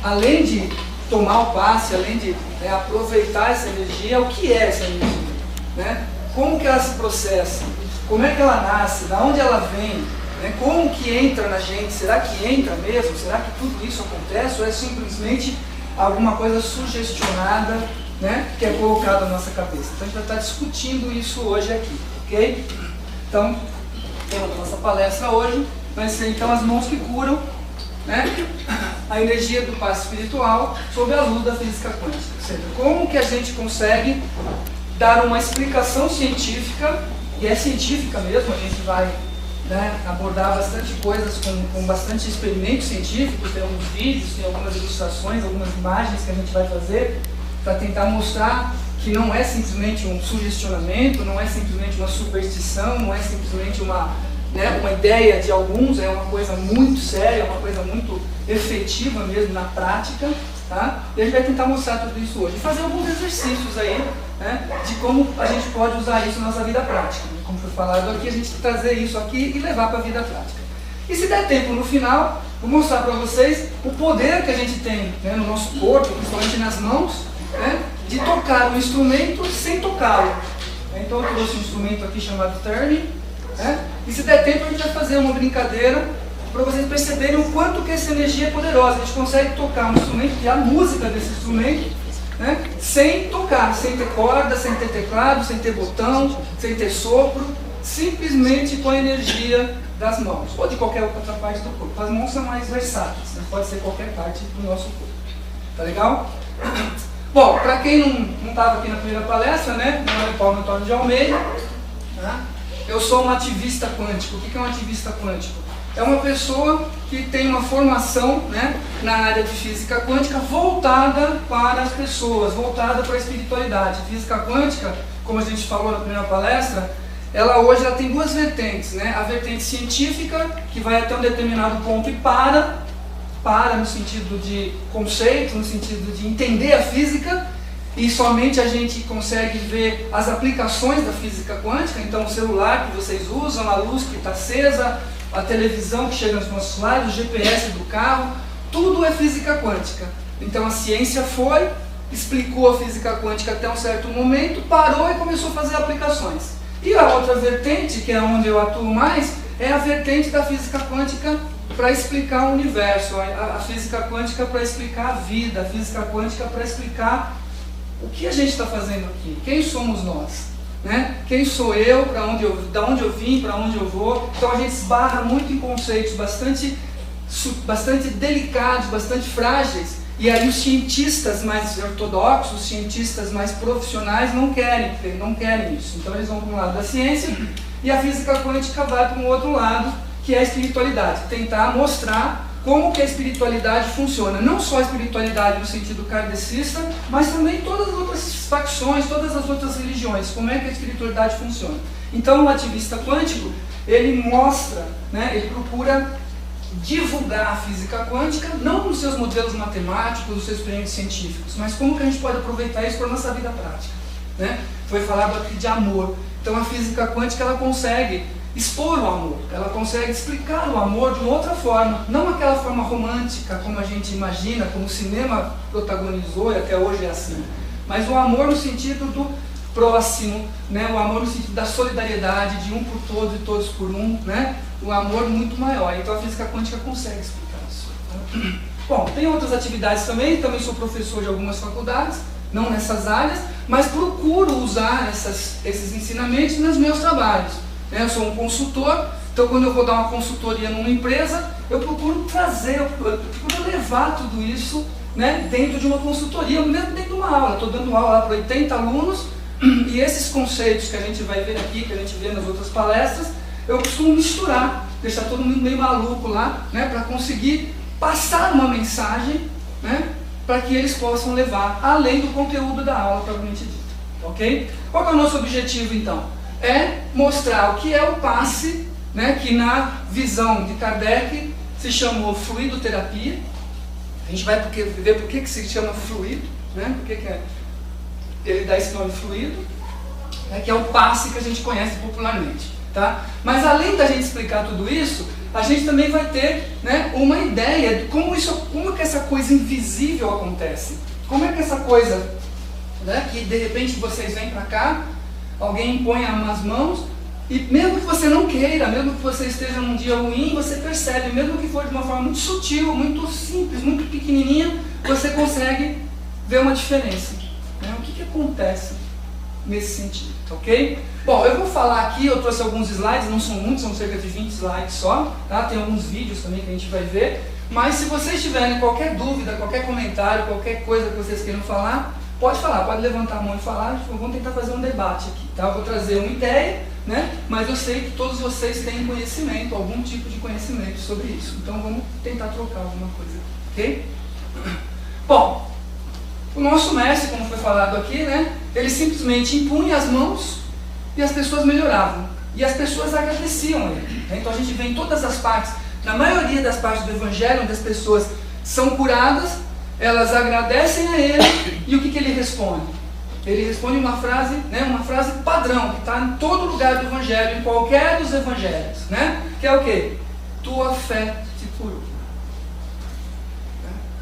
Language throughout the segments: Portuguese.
além de tomar o passe, além de aproveitar essa energia, o que é essa energia? Né? Como que ela se processa? Como é que ela nasce? Da onde ela vem? Né? Como que entra na gente? Será que entra mesmo? Será que tudo isso acontece? Ou é simplesmente alguma coisa sugestionada, né, que é colocada na nossa cabeça? Então a gente vai estar discutindo isso hoje aqui, ok? Então, o tema da nossa palestra hoje vai ser então as mãos que curam, né, a energia do passe espiritual sob a luz da física quântica. Ou seja, como que a gente consegue dar uma explicação científica, e é científica mesmo, a gente vai, né, abordar bastante coisas com bastante experimento científico, tem alguns vídeos, tem algumas ilustrações, algumas imagens que a gente vai fazer para tentar mostrar que não é simplesmente um sugestionamento, não é simplesmente uma superstição, não é simplesmente uma ideia de alguns, é uma coisa muito séria, uma coisa muito efetiva mesmo na prática, tá? E a gente vai tentar mostrar tudo isso hoje, e fazer alguns exercícios aí, né, de como a gente pode usar isso na nossa vida prática. Como foi falado aqui, a gente trazer isso aqui e levar para a vida prática. E se der tempo no final, vou mostrar para vocês o poder que a gente tem, né, no nosso corpo, principalmente nas mãos, né, de tocar um instrumento sem tocá-lo. Então eu trouxe um instrumento aqui chamado turning, né, e se der tempo a gente vai fazer uma brincadeira para vocês perceberem o quanto que essa energia é poderosa. A gente consegue tocar um instrumento, e a música desse instrumento, né, sem tocar, sem ter corda, sem ter teclado, sem ter botão, sem ter sopro, simplesmente com a energia das mãos, ou de qualquer outra parte do corpo. As mãos são mais versáteis, né? Pode ser qualquer parte do nosso corpo. Tá legal? Bom, para quem não estava aqui na primeira palestra, né, meu nome é Paulo Antônio de Almeida, né? Eu sou um ativista quântico. O que é um ativista quântico? É uma pessoa que tem uma formação, né, na área de física quântica voltada para as pessoas, voltada para a espiritualidade. Física quântica, como a gente falou na primeira palestra, hoje ela tem duas vertentes, né? A vertente científica, que vai até um determinado ponto e para no sentido de conceito, no sentido de entender a física, e somente a gente consegue ver as aplicações da física quântica. Então o celular que vocês usam, a luz que está acesa, a televisão que chega nos nossos lares, o GPS do carro, tudo é física quântica. Então a ciência explicou a física quântica até um certo momento, parou e começou a fazer aplicações. E a outra vertente, que é onde eu atuo mais, é a vertente da física quântica para explicar o universo, a física quântica para explicar a vida, a física quântica para explicar o que a gente está fazendo aqui, quem somos nós, né? Quem sou eu, da onde eu vim, para onde eu vou. Então a gente esbarra muito em conceitos bastante delicados, bastante frágeis, e aí os cientistas mais ortodoxos, os cientistas mais profissionais não querem isso. Então eles vão para um lado da ciência e a física quântica vai para um outro lado, que é a espiritualidade, tentar mostrar como que a espiritualidade funciona. Não só a espiritualidade no sentido kardecista, mas também todas as outras facções, todas as outras religiões, como é que a espiritualidade funciona. Então o ativista quântico, ele mostra, né, ele procura divulgar a física quântica, não nos seus modelos matemáticos, nos seus experimentos científicos, mas como que a gente pode aproveitar isso para a nossa vida prática, né? Foi falado aqui de amor. Então a física quântica, ela consegue expor o amor, ela consegue explicar o amor de uma outra forma, não aquela forma romântica como a gente imagina, como o cinema protagonizou e até hoje é assim, mas o amor no sentido do próximo, né? O amor no sentido da solidariedade, de um por todos e todos por um, né? O amor muito maior. Então a física quântica consegue explicar isso, né? Bom, tem outras atividades também sou professor de algumas faculdades, não nessas áreas, mas procuro usar esses ensinamentos nos meus trabalhos. Eu sou um consultor, então quando eu vou dar uma consultoria numa empresa, eu procuro levar tudo isso, né, dentro de uma consultoria, mesmo dentro de uma aula. Estou dando aula para 80 alunos, e esses conceitos que a gente vai ver aqui, que a gente vê nas outras palestras, eu costumo misturar, deixar todo mundo meio maluco lá, né, para conseguir passar uma mensagem, né, para que eles possam levar, além do conteúdo da aula propriamente dito. Ok? Qual é o nosso objetivo então? É mostrar o que é o passe, né, que na visão de Kardec se chamou fluidoterapia. A gente vai ver por que se chama fluido, né, por que ele dá esse nome fluido, né, que é o passe que a gente conhece popularmente. Tá? Mas além da gente explicar tudo isso, a gente também vai ter, né, uma ideia de como que essa coisa invisível acontece. Como é que essa coisa, né, que de repente vocês vêm para cá, alguém impõe as mãos, e mesmo que você não queira, mesmo que você esteja num dia ruim, você percebe, mesmo que for de uma forma muito sutil, muito simples, muito pequenininha, você consegue ver uma diferença. Né? O que acontece nesse sentido, ok? Bom, eu vou falar aqui, eu trouxe alguns slides, não são muitos, são cerca de 20 slides só, tá? Tem alguns vídeos também que a gente vai ver, mas se vocês tiverem qualquer dúvida, qualquer comentário, qualquer coisa que vocês queiram falar, pode falar, pode levantar a mão e falar, vamos tentar fazer um debate aqui, tá? Eu vou trazer uma ideia, né? Mas eu sei que todos vocês têm conhecimento, algum tipo de conhecimento sobre isso, então vamos tentar trocar alguma coisa, ok? Bom, o nosso mestre, como foi falado aqui, né? Ele simplesmente impunha as mãos e as pessoas melhoravam, e as pessoas agradeciam a ele, né? Então a gente vê em todas as partes, na maioria das partes do Evangelho, onde as pessoas são curadas, elas agradecem a ele, e o que ele responde? Ele responde uma frase, né, uma frase padrão, que está em todo lugar do Evangelho, em qualquer dos Evangelhos, né, que é o quê? Tua fé te curou.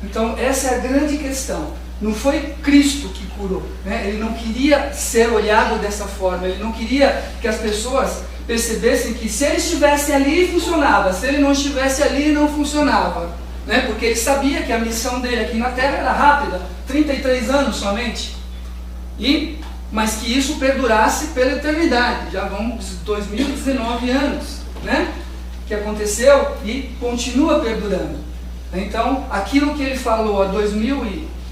Então essa é a grande questão. Não foi Cristo que curou, né? Ele não queria ser olhado dessa forma, ele não queria que as pessoas percebessem que se ele estivesse ali funcionava, se ele não estivesse ali não funcionava, né? Porque ele sabia que a missão dele aqui na Terra era rápida, 33 anos somente, mas que isso perdurasse pela eternidade. Já vão 2019 anos, né? Que aconteceu e continua perdurando. Então aquilo que ele falou há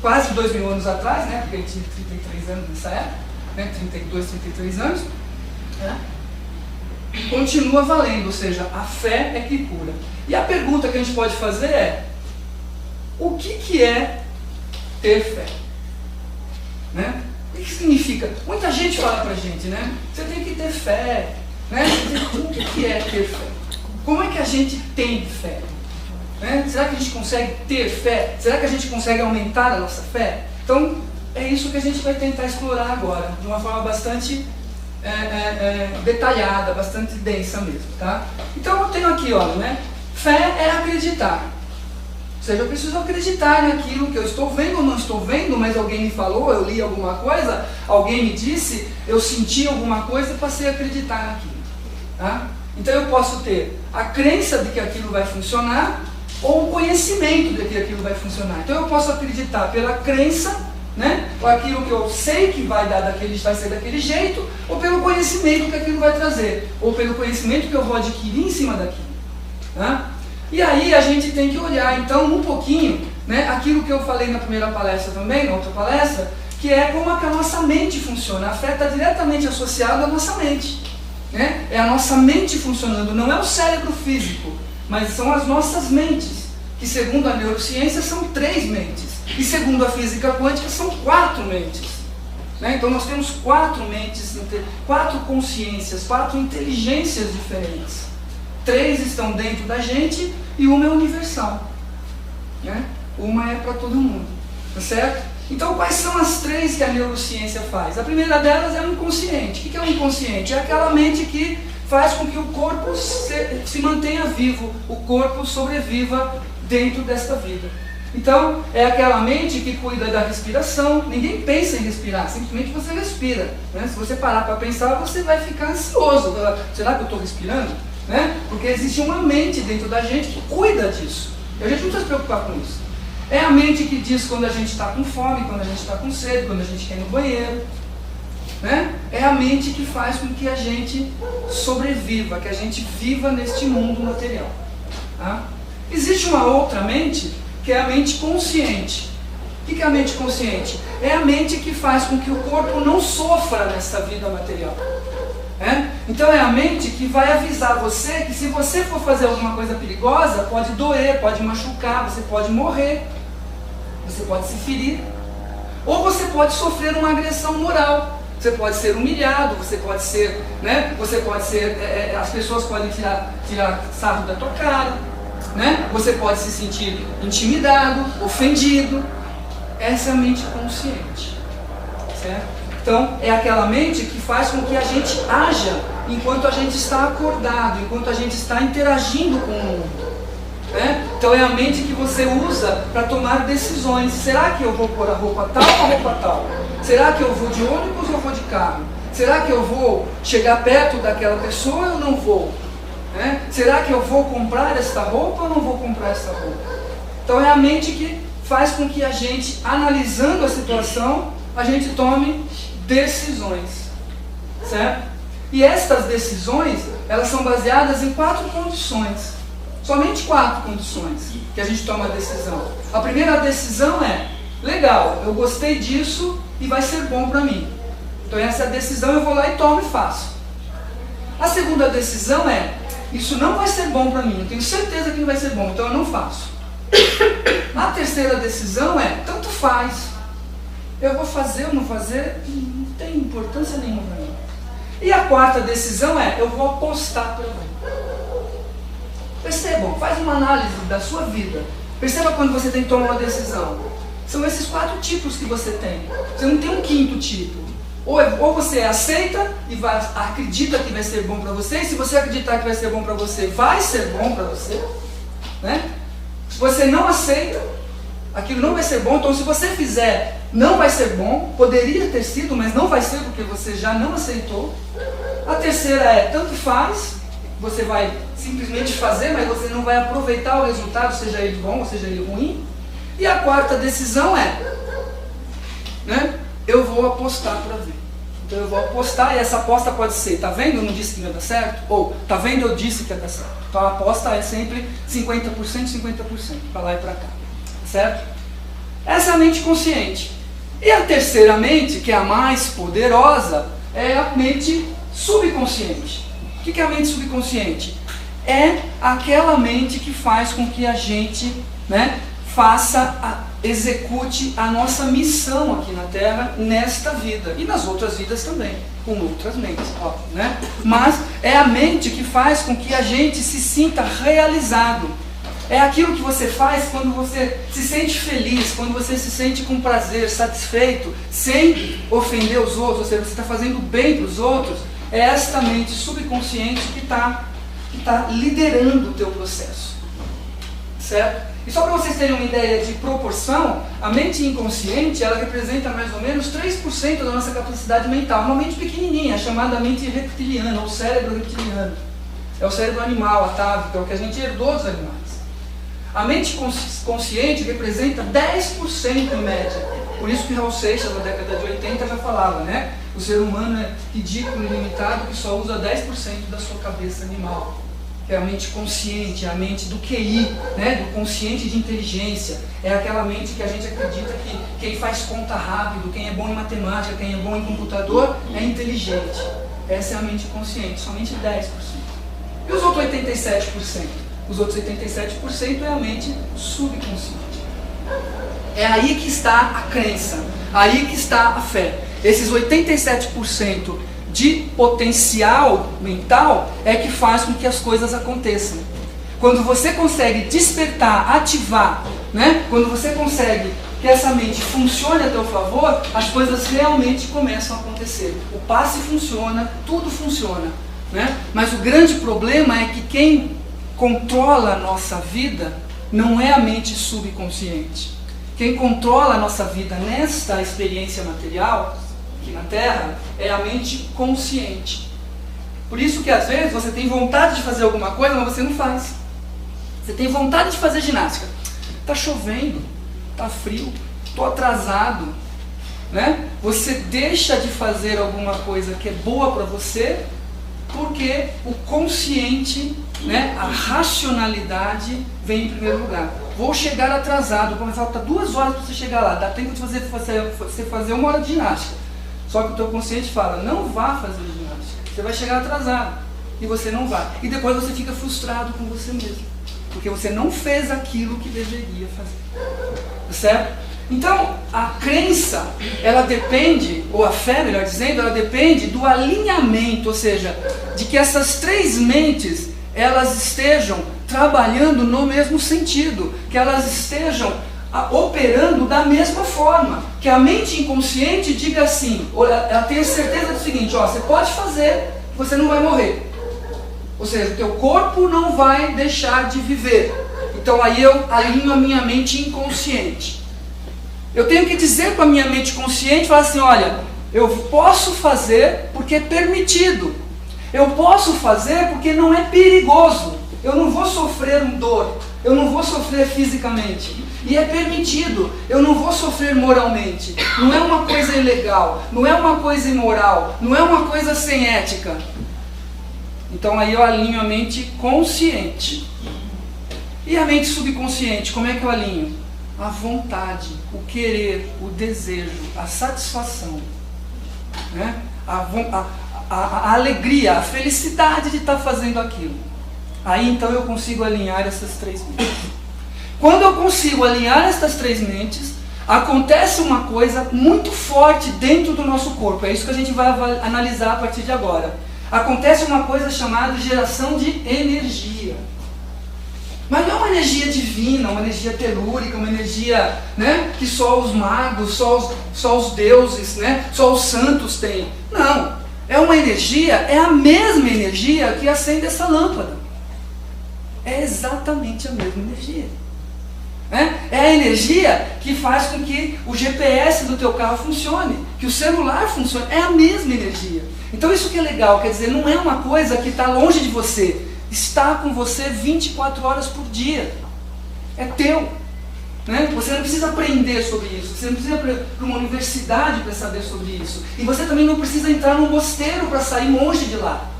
quase 2000 anos atrás, né? Porque ele tinha 33 anos nessa época, né? 32, 33 anos, né? Continua valendo, ou seja, a fé é que cura. E a pergunta que a gente pode fazer é: o que é ter fé? Né? O que significa? Muita gente fala pra gente, né? Você tem que ter fé, né? O que é ter fé? Como é que a gente tem fé? Né? Será que a gente consegue ter fé? Será que a gente consegue aumentar a nossa fé? Então, é isso que a gente vai tentar explorar agora, de uma forma bastante detalhada, bastante densa mesmo, tá? Então eu tenho aqui, olha, né? Fé é acreditar. Ou seja, eu preciso acreditar naquilo que eu estou vendo ou não estou vendo, mas alguém me falou, eu li alguma coisa, alguém me disse, eu senti alguma coisa e passei a acreditar naquilo, tá? Então eu posso ter a crença de que aquilo vai funcionar ou o conhecimento de que aquilo vai funcionar. Então eu posso acreditar pela crença, né? Ou aquilo que eu sei que vai ser daquele jeito, ou pelo conhecimento que aquilo vai trazer, ou pelo conhecimento que eu vou adquirir em cima daquilo, tá? E aí a gente tem que olhar então um pouquinho, né, aquilo que eu falei na primeira palestra também, na outra palestra, que é como é que a nossa mente funciona. A fé está diretamente associada à nossa mente, né? É a nossa mente funcionando, não é o cérebro físico, mas são as nossas mentes, que segundo a neurociência são 3 mentes. E segundo a física quântica, são 4 mentes. Né? Então nós temos 4 mentes, 4 consciências, 4 inteligências diferentes. 3 estão dentro da gente e uma é universal. Né? Uma é para todo mundo. Tá certo? Então quais são as 3 que a neurociência faz? A primeira delas é o inconsciente. O que é o inconsciente? É aquela mente que faz com que o corpo se mantenha vivo, o corpo sobreviva dentro desta vida. Então, é aquela mente que cuida da respiração. Ninguém pensa em respirar, simplesmente você respira. Né? Se você parar para pensar, você vai ficar ansioso. Será que eu estou respirando? Né? Porque existe uma mente dentro da gente que cuida disso. E a gente não precisa se preocupar com isso. É a mente que diz quando a gente está com fome, quando a gente está com sede, quando a gente quer ir no banheiro. Né? É a mente que faz com que a gente sobreviva, que a gente viva neste mundo material. Tá? Existe uma outra mente, que é a mente consciente. O que é a mente consciente? É a mente que faz com que o corpo não sofra nessa vida material. Então é a mente que vai avisar você que se você for fazer alguma coisa perigosa, pode doer, pode machucar, você pode morrer, você pode se ferir, ou você pode sofrer uma agressão moral. Você pode ser humilhado, você pode ser, né? As pessoas podem tirar sarro da tua cara, né? Você pode se sentir intimidado, ofendido. Essa é a mente consciente, certo? Então, é aquela mente que faz com que a gente haja enquanto a gente está acordado, enquanto a gente está interagindo com o mundo. Então é a mente que você usa para tomar decisões. Será que eu vou pôr a roupa tal ou a roupa tal? Será que eu vou de ônibus ou vou de carro? Será que eu vou chegar perto daquela pessoa ou não vou? Será que eu vou comprar esta roupa ou não vou comprar esta roupa? Então é a mente que faz com que a gente, analisando a situação, a gente tome decisões, certo? E estas decisões, elas são baseadas em 4 condições. Somente 4 condições que a gente toma a decisão. A primeira decisão é, legal, eu gostei disso e vai ser bom para mim. Então essa decisão eu vou lá e tomo e faço. A segunda decisão é, isso não vai ser bom para mim, eu tenho certeza que não vai ser bom, então eu não faço. A terceira decisão é, tanto faz, eu vou fazer ou não fazer, não tem importância nenhuma para mim. E a quarta decisão é, eu vou apostar para mim. Percebam, faz uma análise da sua vida. Perceba quando você tem que tomar uma decisão. São esses 4 tipos que você tem. Você não tem um quinto tipo. Ou você aceita e acredita que vai ser bom para você. E se você acreditar que vai ser bom para você, vai ser bom para você. Se você não aceita, aquilo não vai ser bom. Então se você fizer, não vai ser bom. Poderia ter sido, mas não vai ser porque você já não aceitou. A terceira é, tanto faz. Você vai simplesmente fazer, mas você não vai aproveitar o resultado, seja ele bom ou seja ele ruim. E a quarta decisão é, eu vou apostar para ver. Então eu vou apostar e essa aposta pode ser, tá vendo, eu não disse que ia dar certo? Ou, tá vendo, eu disse que ia dar certo. Então a aposta é sempre 50%, 50%, para lá e para cá. Certo? Essa é a mente consciente. E a terceira mente, que é a mais poderosa, é a mente subconsciente. O que é a mente subconsciente? É aquela mente que faz com que a gente execute a nossa missão aqui na Terra, nesta vida. E nas outras vidas também, com outras mentes, óbvio, Mas é a mente que faz com que a gente se sinta realizado. É aquilo que você faz quando você se sente feliz, quando você se sente com prazer, satisfeito, sem ofender os outros, ou seja, você está fazendo bem para os outros. É esta mente subconsciente que está liderando o teu processo, certo? E só para vocês terem uma ideia de proporção, a mente inconsciente, ela representa mais ou menos 3% da nossa capacidade mental, uma mente pequenininha, chamada mente reptiliana, ou cérebro reptiliano. É o cérebro animal, atávico, é o que a gente herdou dos animais. A mente consciente representa 10% em média. Por isso que Raul Seixas, na década de 80, já falava, o ser humano é ridículo e limitado que só usa 10% da sua cabeça animal. Que é a mente consciente, é a mente do QI, do consciente de inteligência. É aquela mente que a gente acredita que quem faz conta rápido, quem é bom em matemática, quem é bom em computador, é inteligente. Essa é a mente consciente, somente 10%. E os outros 87%? Os outros 87% é a mente subconsciente. É aí que está a crença, aí que está a fé. Esses 87% de potencial mental é que faz com que as coisas aconteçam. Quando você consegue despertar, ativar, quando você consegue que essa mente funcione a teu favor, as coisas realmente começam a acontecer. O passe funciona, tudo funciona. Mas o grande problema é que quem controla a nossa vida não é a mente subconsciente. Quem controla a nossa vida nesta experiência material, aqui na Terra, é a mente consciente. Por isso que às vezes você tem vontade de fazer alguma coisa, mas você não faz. Você tem vontade de fazer ginástica. Está chovendo, está frio, estou atrasado. Você deixa de fazer alguma coisa que é boa para você, porque o consciente, a racionalidade vem em primeiro lugar. Vou chegar atrasado, falta 2 horas para você chegar lá, dá tempo de você fazer 1 hora de ginástica. Só que o teu consciente fala, não vá fazer ginástica, você vai chegar atrasado, e você não vai. E depois você fica frustrado com você mesmo, porque você não fez aquilo que deveria fazer. Certo? Então, a crença, ela depende, ou a fé, melhor dizendo, ela depende do alinhamento, ou seja, de que essas 3 mentes, elas estejam trabalhando no mesmo sentido, que elas estejam operando da mesma forma, que a mente inconsciente diga assim, ela tenha certeza do seguinte, você pode fazer, você não vai morrer. Ou seja, o teu corpo não vai deixar de viver. Então aí eu alinho a minha mente inconsciente. Eu tenho que dizer para a minha mente consciente, falar assim, olha, eu posso fazer porque é permitido. Eu posso fazer porque não é perigoso. Eu não vou sofrer dor. Eu não vou sofrer fisicamente. E é permitido. Eu não vou sofrer moralmente. Não é uma coisa ilegal. Não é uma coisa imoral. Não é uma coisa sem ética. Então aí eu alinho a mente consciente. E a mente subconsciente, como é que eu alinho? A vontade, o querer, o desejo, a satisfação, né? A alegria, a felicidade de estar fazendo aquilo. Aí então eu consigo alinhar essas três mentes. Quando eu consigo alinhar essas três mentes, acontece uma coisa muito forte dentro do nosso corpo. É isso que a gente vai analisar a partir de agora. Acontece uma coisa chamada geração de energia. Mas não é uma energia divina, uma energia telúrica, uma energia, né, que só os magos, só os deuses, né, só os santos têm. Não. É uma energia, é a mesma energia que acende essa lâmpada. É exatamente a mesma energia. É a energia que faz com que o GPS do teu carro funcione, que o celular funcione. É a mesma energia. Então isso que é legal, quer dizer, não é uma coisa que está longe de você. Está com você 24 horas por dia. É teu. Né? Você não precisa aprender sobre isso. Você não precisa ir para uma universidade para saber sobre isso. E você também não precisa entrar num mosteiro para sair longe de lá.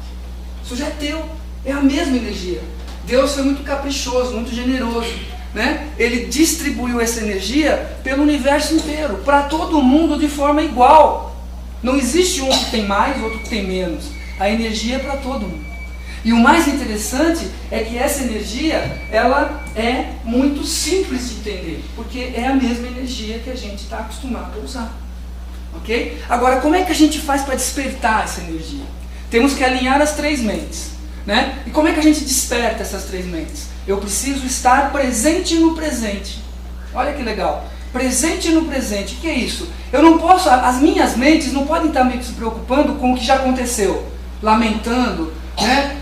Isso já é teu. É a mesma energia. Deus foi muito caprichoso, muito generoso. Né? Ele distribuiu essa energia pelo universo inteiro, para todo mundo de forma igual. Não existe um que tem mais, outro que tem menos. A energia é para todo mundo. E o mais interessante é que essa energia, ela é muito simples de entender, porque é a mesma energia que a gente está acostumado a usar. Ok? Agora, como é que a gente faz para despertar essa energia? Temos que alinhar as três mentes. Né? E como é que a gente desperta essas três mentes? Eu preciso estar presente no presente. Olha que legal. Presente no presente. O que é isso? Eu não posso, as minhas mentes não podem estar se preocupando com o que já aconteceu, lamentando, né?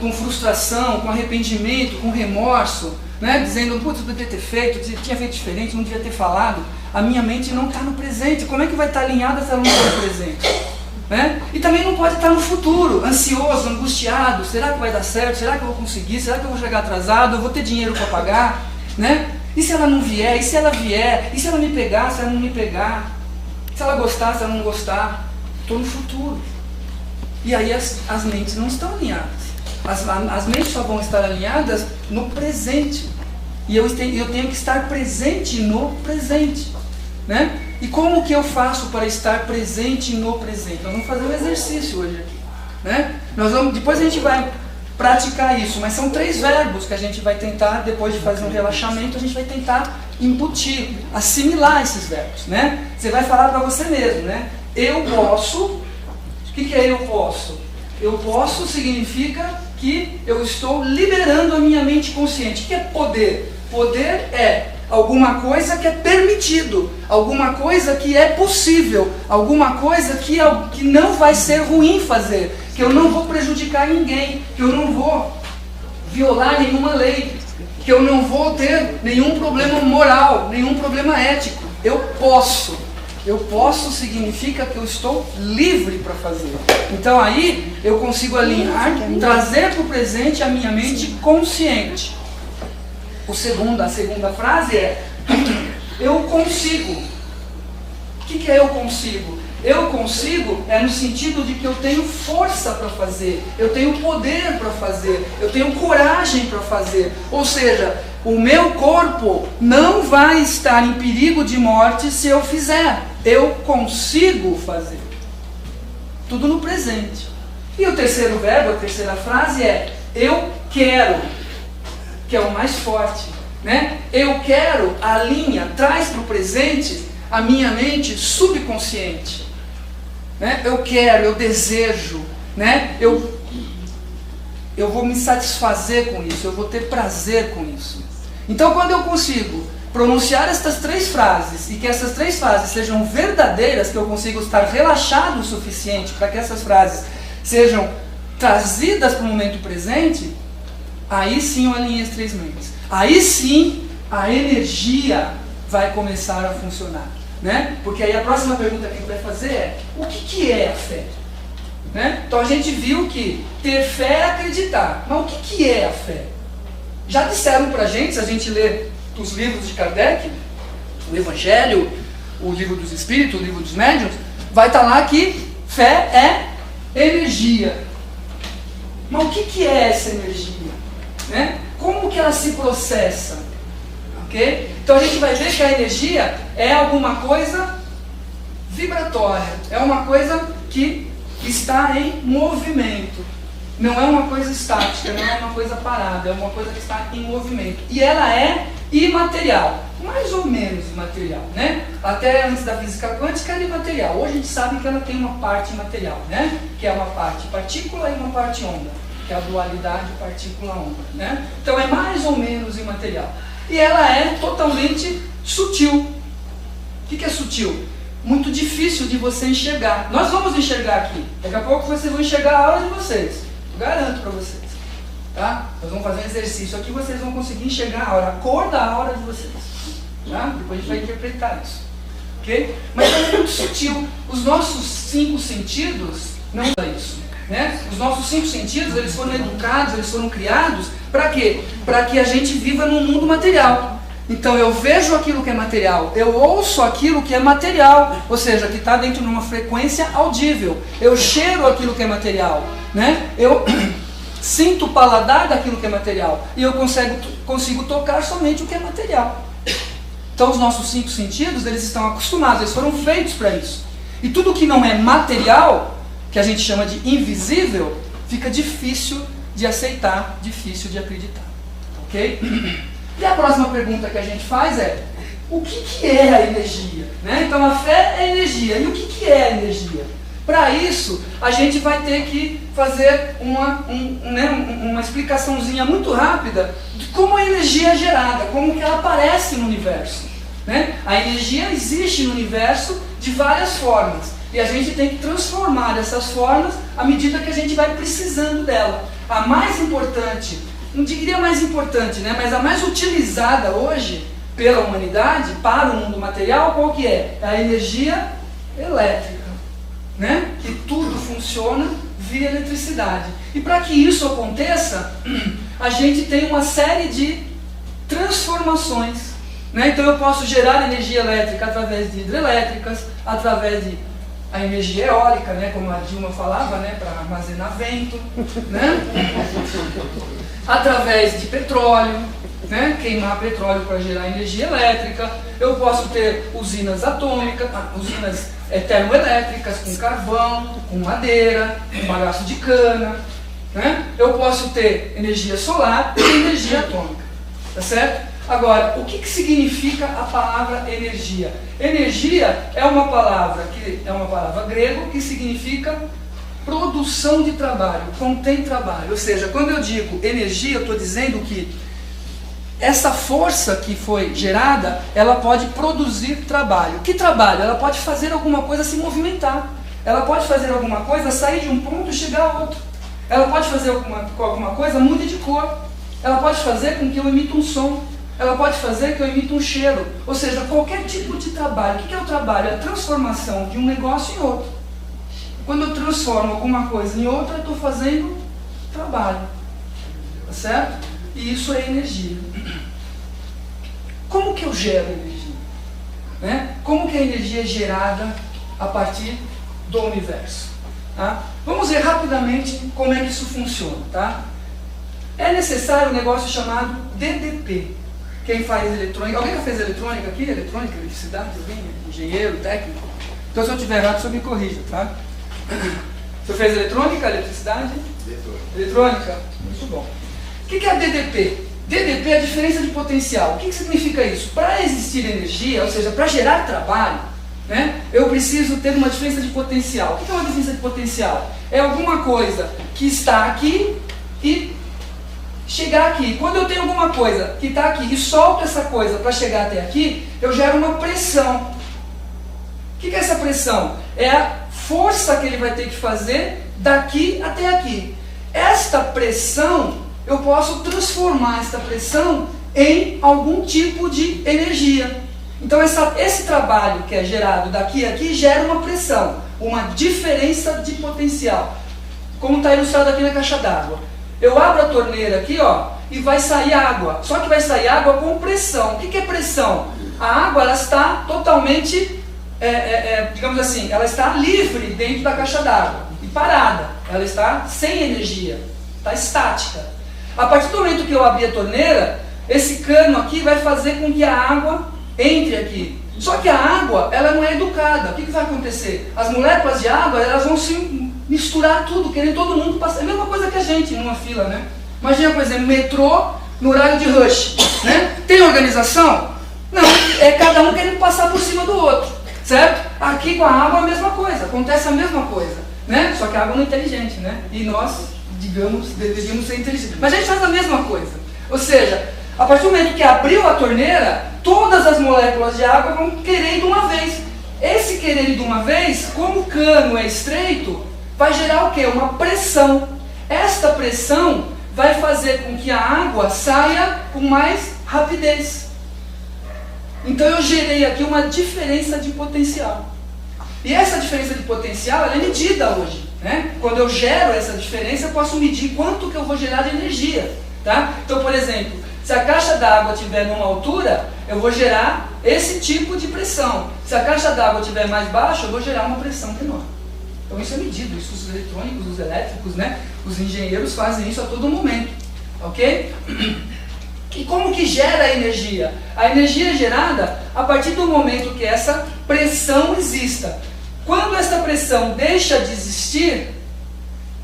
Com frustração, com arrependimento, com remorso, né? Dizendo, putz, eu poderia ter feito, tinha feito diferente, não devia ter falado. A minha mente não está no presente. Como é que vai estar alinhada se ela não está no presente? Né? E também não pode estar no futuro, ansioso, angustiado. Será que vai dar certo? Será que eu vou conseguir? Será que eu vou chegar atrasado? Eu vou ter dinheiro para pagar? Né? E se ela não vier? E se ela vier? E se ela me pegar? Se ela não me pegar? Se ela gostar? Se ela não gostar? Estou no futuro. E aí as mentes não estão alinhadas. As mentes só vão estar alinhadas no presente. E eu tenho que estar presente no presente. Né? E como que eu faço para estar presente no presente? Nós vamos fazer um exercício hoje aqui. Né? Depois a gente vai praticar isso, mas são 3 verbos que a gente vai tentar, depois de fazer um relaxamento, a gente vai tentar embutir, assimilar esses verbos. Né? Você vai falar para você mesmo, né? Eu posso. O que é eu posso? Eu posso significa que eu estou liberando a minha mente consciente. O que é poder? Poder é alguma coisa que é permitido, alguma coisa que é possível, alguma coisa que não vai ser ruim fazer, que eu não vou prejudicar ninguém, que eu não vou violar nenhuma lei, que eu não vou ter nenhum problema moral, nenhum problema ético. Eu posso. Eu posso significa que eu estou livre para fazer. Então aí eu consigo alinhar, trazer para o presente a minha mente consciente. A segunda frase é eu consigo. O que é eu consigo? Eu consigo é no sentido de que eu tenho força para fazer, eu tenho poder para fazer, eu tenho coragem para fazer. Ou seja, o meu corpo não vai estar em perigo de morte se eu fizer. Eu consigo fazer. Tudo no presente. E o terceiro verbo, a terceira frase é eu quero, que é o mais forte, né? Eu quero, alinha, traz para o presente a minha mente subconsciente, né? Eu quero, eu desejo, né? Eu vou me satisfazer com isso, eu vou ter prazer com isso. Então quando eu consigo pronunciar estas 3 frases e que essas 3 frases sejam verdadeiras, que eu consigo estar relaxado o suficiente para que essas frases sejam trazidas para o momento presente, aí sim eu alinhei as três mentes. Aí sim a energia vai começar a funcionar, né? Porque aí a próxima pergunta que a gente vai fazer é: o que é a fé? Né? Então a gente viu que ter fé é acreditar. Mas o que é a fé? Já disseram pra gente, se a gente lê os livros de Kardec, o Evangelho, o Livro dos Espíritos, o Livro dos Médiuns, vai estar lá que fé é energia. Mas o que é essa energia? Né? Como que ela se processa? Okay? Então a gente vai ver que a energia é alguma coisa vibratória, é uma coisa que está em movimento, não é uma coisa estática, não é uma coisa parada, é uma coisa que está em movimento, e ela é imaterial, mais ou menos imaterial, né? Até antes da física quântica era imaterial, hoje a gente sabe que ela tem uma parte material, né? Que é uma parte partícula e uma parte onda, que é a dualidade partícula-onda, né? Então é mais ou menos imaterial, e ela é totalmente sutil. O que é sutil? Muito difícil de você enxergar. Nós vamos enxergar aqui. Daqui a pouco vocês vão enxergar a aula de vocês. Eu garanto para vocês. Tá? Nós vamos fazer um exercício aqui, vocês vão conseguir enxergar a hora, a cor da aura de vocês. Tá? Depois a gente vai interpretar isso. Okay? Mas é muito sutil. Os nossos 5 sentidos não são isso. Né? Os nossos 5 sentidos, eles foram educados, eles foram criados para quê? Para que a gente viva num mundo material. Então eu vejo aquilo que é material, eu ouço aquilo que é material, ou seja, que está dentro de uma frequência audível. Eu cheiro aquilo que é material, né? Eu sinto o paladar daquilo que é material e eu consigo tocar somente o que é material. Então os nossos 5 sentidos, eles estão acostumados, eles foram feitos para isso. E tudo que não é material, que a gente chama de invisível, fica difícil de aceitar, difícil de acreditar. Ok? E a próxima pergunta que a gente faz é: o que é a energia? Né? Então a fé é energia. E o que é a energia? Para isso, a gente vai ter que fazer uma explicaçãozinha muito rápida de como a energia é gerada, como que ela aparece no universo. Né? A energia existe no universo de várias formas. E a gente tem que transformar essas formas à medida que a gente vai precisando dela. A mais importante, não diria mais importante, né? Mas a mais utilizada hoje pela humanidade, para o mundo material, qual que é? É a energia elétrica, né? Que tudo funciona via eletricidade. E para que isso aconteça, a gente tem uma série de transformações, né? Então eu posso gerar energia elétrica através de hidrelétricas, através de a energia eólica, né? Como a Dilma falava, né? Para armazenar vento, né? Através de petróleo, né? Queimar petróleo para gerar energia elétrica. Eu posso ter usinas atômicas, usinas termoelétricas com carvão, com madeira, com bagaço de cana, né? Eu posso ter energia solar e energia atômica, tá certo? Agora, o que significa a palavra energia? Energia é uma palavra grega que significa produção de trabalho, contém trabalho. Ou seja, quando eu digo energia, eu estou dizendo que essa força que foi gerada, ela pode produzir trabalho. Que trabalho? Ela pode fazer alguma coisa se movimentar. Ela pode fazer alguma coisa sair de um ponto e chegar a outro. Ela pode fazer alguma coisa mude de cor. Ela pode fazer com que eu emita um som. Ela pode fazer que eu emita um cheiro. Ou seja, qualquer tipo de trabalho. O que é o trabalho? É a transformação de um negócio em outro. Quando eu transformo alguma coisa em outra, eu estou fazendo trabalho. Tá certo? E isso é energia. Como que eu gero energia? Né? Como que a energia é gerada a partir do universo? Tá? Vamos ver rapidamente como é que isso funciona. Tá? É necessário um negócio chamado DDP. Quem faz eletrônica? Alguém já fez eletrônica aqui? Eletrônica, eletricidade? Alguém? Engenheiro, técnico? Então se eu estiver errado, você me corrija, tá? Você fez eletrônica, eletricidade? Eletrônica. Muito bom. O que é a DDP? DDP é a diferença de potencial. O que significa isso? Para existir energia, ou seja, para gerar trabalho, né, eu preciso ter uma diferença de potencial. O que é uma diferença de potencial? É alguma coisa que está aqui e chegar aqui. Quando eu tenho alguma coisa que está aqui e solto essa coisa para chegar até aqui, eu gero uma pressão. O que é essa pressão? É a força que ele vai ter que fazer daqui até aqui. esta pressão, eu posso transformar esta pressão em algum tipo de energia. Então esse trabalho que é gerado daqui a aqui gera uma pressão, uma diferença de potencial, como está ilustrado aqui na caixa d'água. Eu abro a torneira aqui, ó, e vai sair água, só que vai sair água com pressão. O que é pressão? A água, ela está totalmente, digamos assim, ela está livre dentro da caixa d'água e parada, ela está sem energia, está estática. A partir do momento que eu abrir a torneira, esse cano aqui vai fazer com que a água entre aqui. Só que a água, ela não é educada. O que vai acontecer? As moléculas de água, elas vão se misturar tudo, querendo todo mundo passar. É a mesma coisa que a gente numa fila, né? Imagina, por exemplo, metrô no horário de rush, né? Tem organização? Não, é cada um querendo passar por cima do outro, certo? Aqui com a água é a mesma coisa, acontece a mesma coisa, né? Só que a água não é inteligente, né? E nós, digamos, deveríamos ser inteligentes. Mas a gente faz a mesma coisa. Ou seja, a partir do momento que abriu a torneira, todas as moléculas de água vão querer de uma vez. Esse querer de uma vez, como o cano é estreito, vai gerar o quê? Uma pressão. Esta pressão vai fazer com que a água saia com mais rapidez. Então eu gerei aqui uma diferença de potencial. E essa diferença de potencial, ela é medida hoje, né? Quando eu gero essa diferença, eu posso medir quanto que eu vou gerar de energia, tá? Então, por exemplo, se a caixa d'água estiver numa altura, eu vou gerar esse tipo de pressão. Se a caixa d'água estiver mais baixa, eu vou gerar uma pressão menor. Então isso é medido, isso os eletrônicos, os elétricos, né? Os engenheiros fazem isso a todo momento, ok? E como que gera a energia? A energia é gerada a partir do momento que essa pressão exista. Quando essa pressão deixa de existir,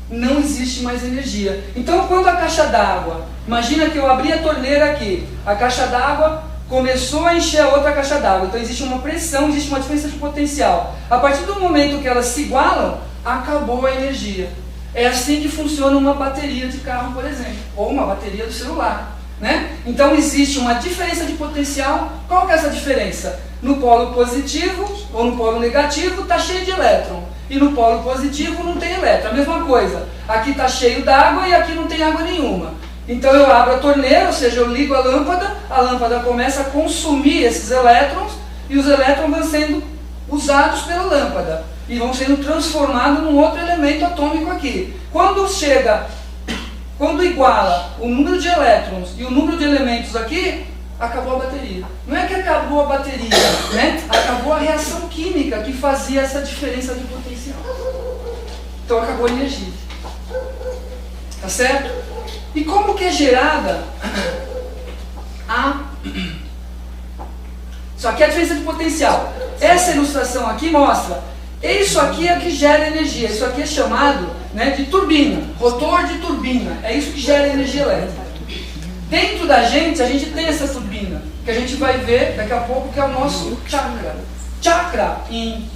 não existe mais energia. Então quando a caixa d'água, imagina que eu abri a torneira aqui, a caixa d'água começou a encher a outra caixa d'água, então existe uma pressão, existe uma diferença de potencial. A partir do momento que elas se igualam, acabou a energia. É assim que funciona uma bateria de carro, por exemplo, ou uma bateria do celular, né? Então existe uma diferença de potencial. Qual que é essa diferença? No polo positivo ou no polo negativo está cheio de elétron, e no polo positivo não tem elétron. A mesma coisa, aqui está cheio d'água e aqui não tem água nenhuma. Então eu abro a torneira, ou seja, eu ligo a lâmpada começa a consumir esses elétrons, e os elétrons vão sendo usados pela lâmpada, e vão sendo transformados num outro elemento atômico aqui. Quando iguala o número de elétrons e o número de elementos aqui, acabou a bateria. Não é que acabou a bateria, né? Acabou a reação química que fazia essa diferença de potencial. Então acabou a energia. Tá certo? E como que é gerada Isso aqui é a diferença de potencial. Essa ilustração aqui mostra, isso aqui é que gera energia, isso aqui é chamado, né, de turbina, rotor de turbina, é isso que gera energia elétrica. Dentro da gente, a gente tem essa turbina, que a gente vai ver daqui a pouco, que é o nosso chakra. Chakra, em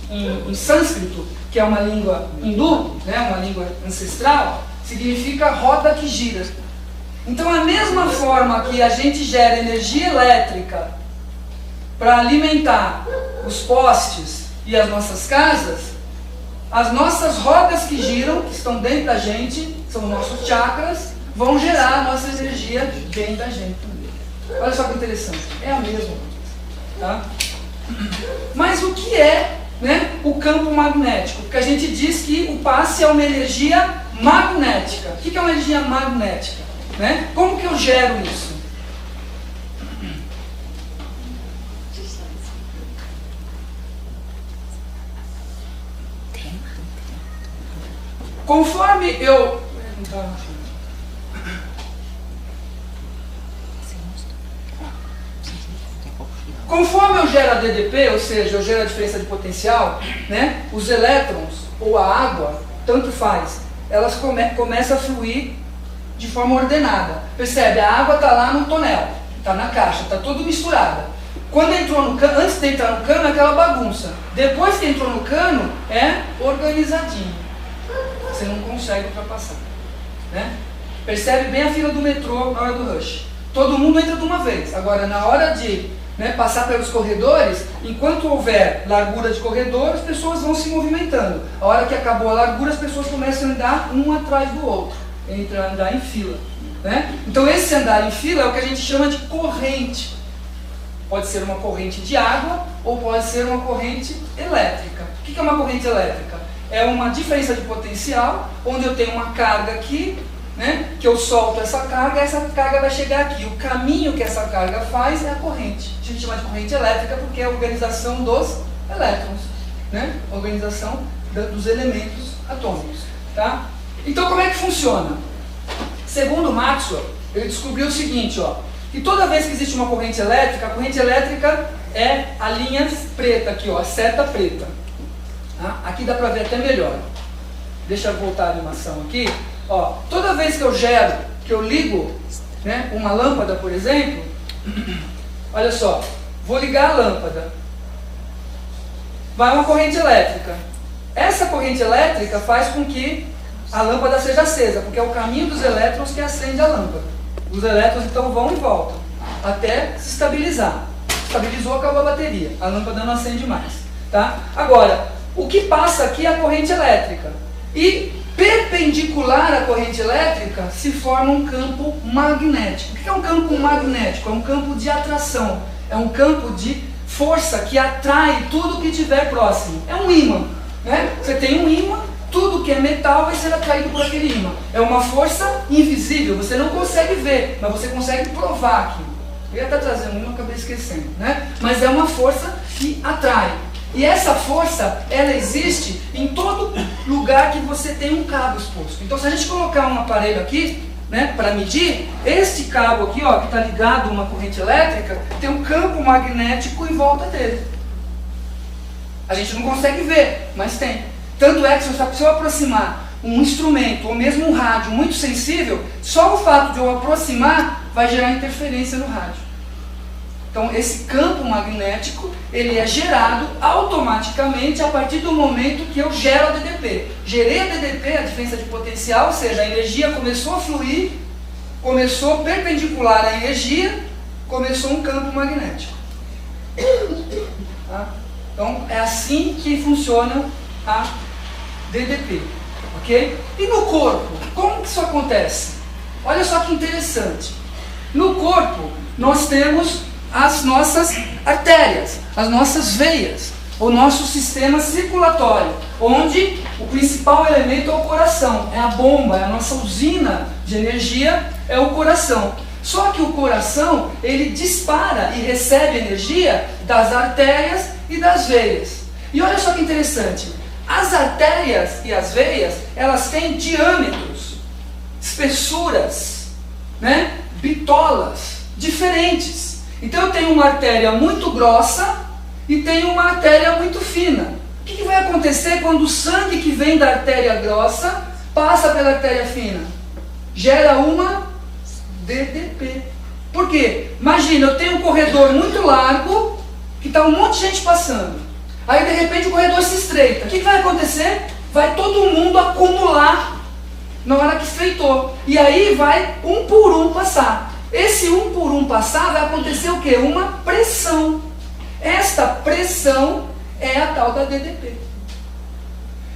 sânscrito, que é uma língua hindu, né, uma língua ancestral, significa roda que gira. Então, a mesma forma que a gente gera energia elétrica para alimentar os postes e as nossas casas, as nossas rodas que giram, que estão dentro da gente, são nossos chakras, vão gerar a nossa energia dentro da gente também. Olha só que interessante, é a mesma coisa, tá? Mas o que é, né, o campo magnético? Porque a gente diz que o passe é uma energia magnética. O que é uma energia magnética? Né? Como que eu gero isso? Conforme eu gero a DDP, ou seja, eu gero a diferença de potencial, né? Os elétrons ou a água, tanto faz, elas começam a fluir de forma ordenada. Percebe? A água está lá no tonel, está na caixa, está tudo misturada. Quando entrou no cano, antes de entrar no cano, é aquela bagunça. Depois que entrou no cano, é organizadinho. Você não consegue ultrapassar, né? Percebe bem a fila do metrô na hora do rush. Todo mundo entra de uma vez. Agora, na hora de, né, passar pelos corredores, enquanto houver largura de corredor, as pessoas vão se movimentando. A hora que acabou a largura, as pessoas começam a andar um atrás do outro. entre andar em fila, né? Então esse andar em fila é o que a gente chama de corrente. Pode ser uma corrente de água ou pode ser uma corrente elétrica. O que é uma corrente elétrica? É uma diferença de potencial, onde eu tenho uma carga aqui, né, que eu solto essa carga vai chegar aqui. O caminho que essa carga faz é a corrente. A gente chama de corrente elétrica porque é a organização dos elétrons, né? A organização dos elementos atômicos. Tá? Então como é que funciona? Segundo Maxwell, ele descobriu o seguinte, ó, que toda vez que existe uma corrente elétrica, a corrente elétrica é a linha preta aqui, ó, a seta preta. Tá? Aqui dá para ver até melhor. Deixa eu voltar a animação aqui. Ó, toda vez que eu gero, que eu ligo, né, uma lâmpada, por exemplo, olha só, vou ligar a lâmpada, vai uma corrente elétrica. Essa corrente elétrica faz com que a lâmpada seja acesa, porque é o caminho dos elétrons que acende a lâmpada. Os elétrons então vão e voltam, até se estabilizar. Estabilizou, acabou a bateria, a lâmpada não acende mais. Tá? Agora, o que passa aqui é a corrente elétrica. E perpendicular à corrente elétrica se forma um campo magnético. O que é um campo magnético? É um campo de atração, é um campo de força que atrai tudo que estiver próximo. É um ímã, né? Você tem um ímã, tudo que é metal vai ser atraído por aquele ímã. É uma força invisível, você não consegue ver, mas você consegue provar aqui. Eu ia estar trazendo um ímã, acabei esquecendo, né? Mas é uma força que atrai. E essa força, ela existe em todo lugar que você tem um cabo exposto. Então, se a gente colocar um aparelho aqui, né, para medir, este cabo aqui, ó, que está ligado a uma corrente elétrica, tem um campo magnético em volta dele. A gente não consegue ver, mas tem. Tanto é que se eu aproximar um instrumento, ou mesmo um rádio muito sensível, só o fato de eu aproximar vai gerar interferência no rádio. Então, esse campo magnético, ele é gerado automaticamente a partir do momento que eu gero a DDP. Gerei a DDP, a diferença de potencial, ou seja, a energia começou a fluir, começou perpendicular à energia, começou um campo magnético. Tá? Então, é assim que funciona a DDP. Ok? E no corpo, como que isso acontece? Olha só que interessante. No corpo, nós temos as nossas artérias, as nossas veias, o nosso sistema circulatório, onde o principal elemento é o coração, é a bomba, é a nossa usina de energia, é o coração. Só que o coração, ele dispara e recebe energia das artérias e das veias. E olha só que interessante, as artérias e as veias, elas têm diâmetros, espessuras, né, bitolas diferentes. Então eu tenho uma artéria muito grossa e tenho uma artéria muito fina. O que vai acontecer quando o sangue que vem da artéria grossa passa pela artéria fina? Gera uma DDP. Por quê? Imagina, eu tenho um corredor muito largo, que está um monte de gente passando. Aí de repente o corredor se estreita. O que vai acontecer? Vai todo mundo acumular na hora que estreitou. E aí vai um por um passar. Esse um por um passar vai acontecer o quê? Uma pressão. Esta pressão é a tal da DDP.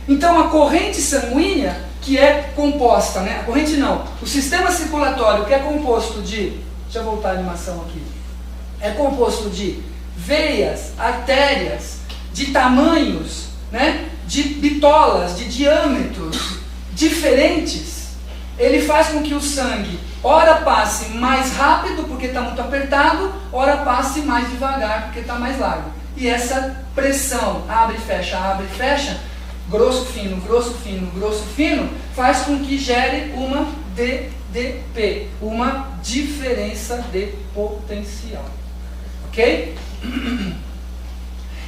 Então a corrente sanguínea, que é composta, né? A corrente não, o sistema circulatório que é composto de, deixa eu voltar a animação aqui, é composto de veias, artérias, de tamanhos, né? De bitolas, de diâmetros diferentes. Ele faz com que o sangue ora passe mais rápido porque está muito apertado, ora passe mais devagar porque está mais largo. E essa pressão, abre e fecha, grosso, fino, grosso, fino, grosso, fino, faz com que gere uma DDP, uma diferença de potencial. Ok?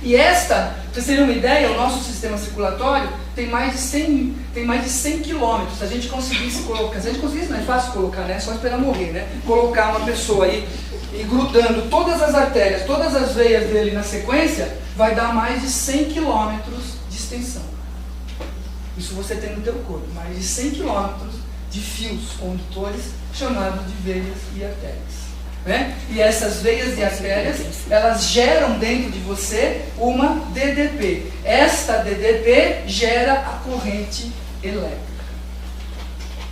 E esta, para vocês terem uma ideia, o nosso sistema circulatório tem mais de 100 quilômetros. Se a gente conseguisse colocar, se a gente conseguisse, não é fácil colocar, né? É só esperar morrer, né? Colocar uma pessoa aí e grudando todas as artérias, todas as veias dele na sequência, vai dar mais de 100 quilômetros de extensão. Isso você tem no teu corpo, mais de 100 quilômetros de fios condutores chamados de veias e artérias. Né? E essas veias e artérias, elas geram dentro de você uma DDP. Esta DDP gera a corrente elétrica.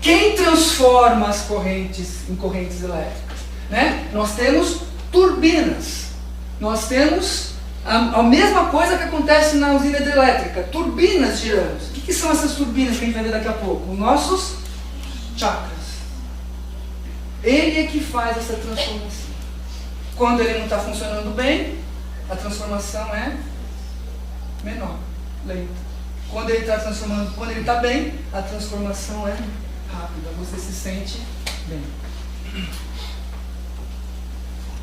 Quem transforma as correntes em correntes elétricas? Né? Nós temos turbinas. Nós temos a mesma coisa que acontece na usina hidrelétrica, turbinas girando. O que são essas turbinas que a gente vai ver daqui a pouco? Os nossos chakras. Ele é que faz essa transformação. Quando ele não está funcionando bem, a transformação é menor, lenta. Quando ele está transformando, quando ele está bem, a transformação é rápida. Você se sente bem.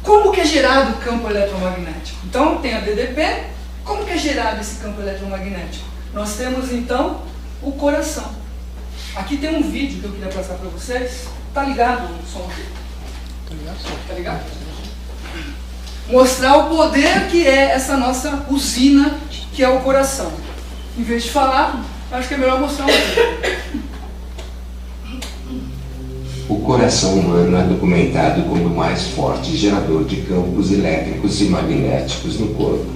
Como que é gerado o campo eletromagnético? Então, tem a DDP. Como que é gerado esse campo eletromagnético? Nós temos, então, o coração. Aqui tem um vídeo que eu queria passar para vocês. Tá ligado o som aqui? Tá ligado? Mostrar o poder que é essa nossa usina, que é o coração. Em vez de falar, acho que é melhor mostrar um vídeo. O coração humano é documentado como o mais forte gerador de campos elétricos e magnéticos no corpo.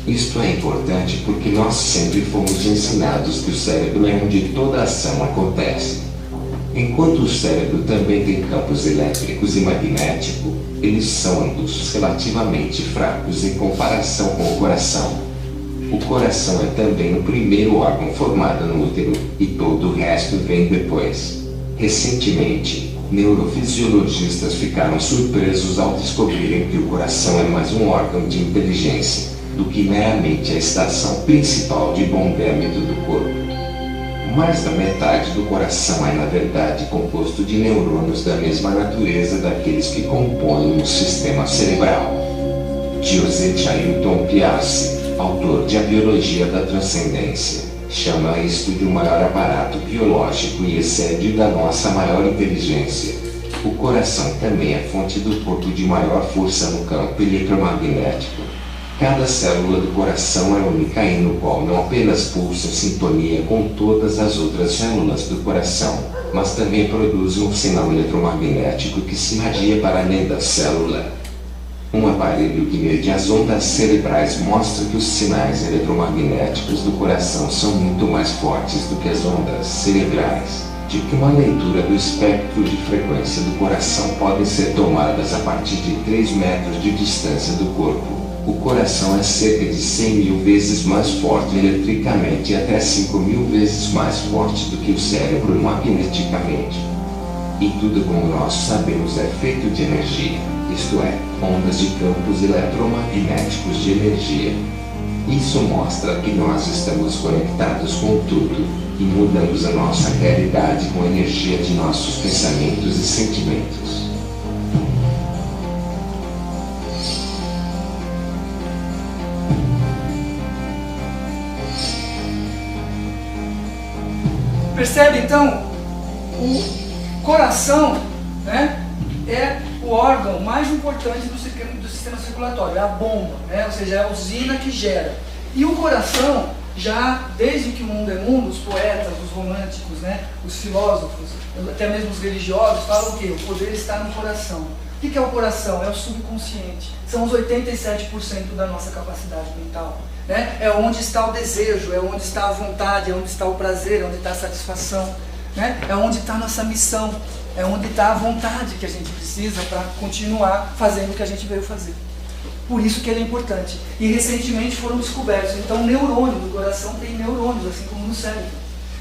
Isto é importante porque nós sempre fomos ensinados que o cérebro é onde toda ação acontece. Enquanto o cérebro também tem campos elétricos e magnéticos, eles são ambos relativamente fracos em comparação com o coração. O coração é também o primeiro órgão formado no útero, e todo o resto vem depois. Recentemente, neurofisiologistas ficaram surpresos ao descobrirem que o coração é mais um órgão de inteligência do que meramente a estação principal de bombeamento do corpo. Mais da metade do coração é, na verdade, composto de neurônios da mesma natureza daqueles que compõem o sistema cerebral. Joseph Ailton Piazzi, autor de A Biologia da Transcendência, chama isto de o maior aparato biológico e excede da nossa maior inteligência. O coração também é fonte do corpo de maior força no campo eletromagnético. Cada célula do coração é única e no qual não apenas pulsa em sintonia com todas as outras células do coração, mas também produz um sinal eletromagnético que se irradia para além da célula. Um aparelho que mede as ondas cerebrais mostra que os sinais eletromagnéticos do coração são muito mais fortes do que as ondas cerebrais, de que uma leitura do espectro de frequência do coração podem ser tomadas a partir de 3 metros de distância do corpo. O coração é cerca de 100.000 vezes mais forte eletricamente e até 5.000 vezes mais forte do que o cérebro magneticamente. E tudo, como nós sabemos, é feito de energia, isto é, ondas de campos eletromagnéticos de energia. Isso mostra que nós estamos conectados com tudo, e mudamos a nossa realidade com a energia de nossos pensamentos e sentimentos. Percebe então? O coração, né, é o órgão mais importante do sistema circulatório, é a bomba, né, ou seja, é a usina que gera. E o coração, já desde que o mundo é mundo, os poetas, os românticos, né, os filósofos, até mesmo os religiosos, falam o quê? O poder está no coração. O que é o coração? É o subconsciente. São os 87% da nossa capacidade mental. Né? É onde está o desejo, é onde está a vontade, é onde está o prazer, é onde está a satisfação. Né? É onde está a nossa missão, é onde está a vontade que a gente precisa para continuar fazendo o que a gente veio fazer. Por isso que ele é importante. E recentemente foram descobertos. Então o neurônio do coração tem neurônios, assim como no cérebro.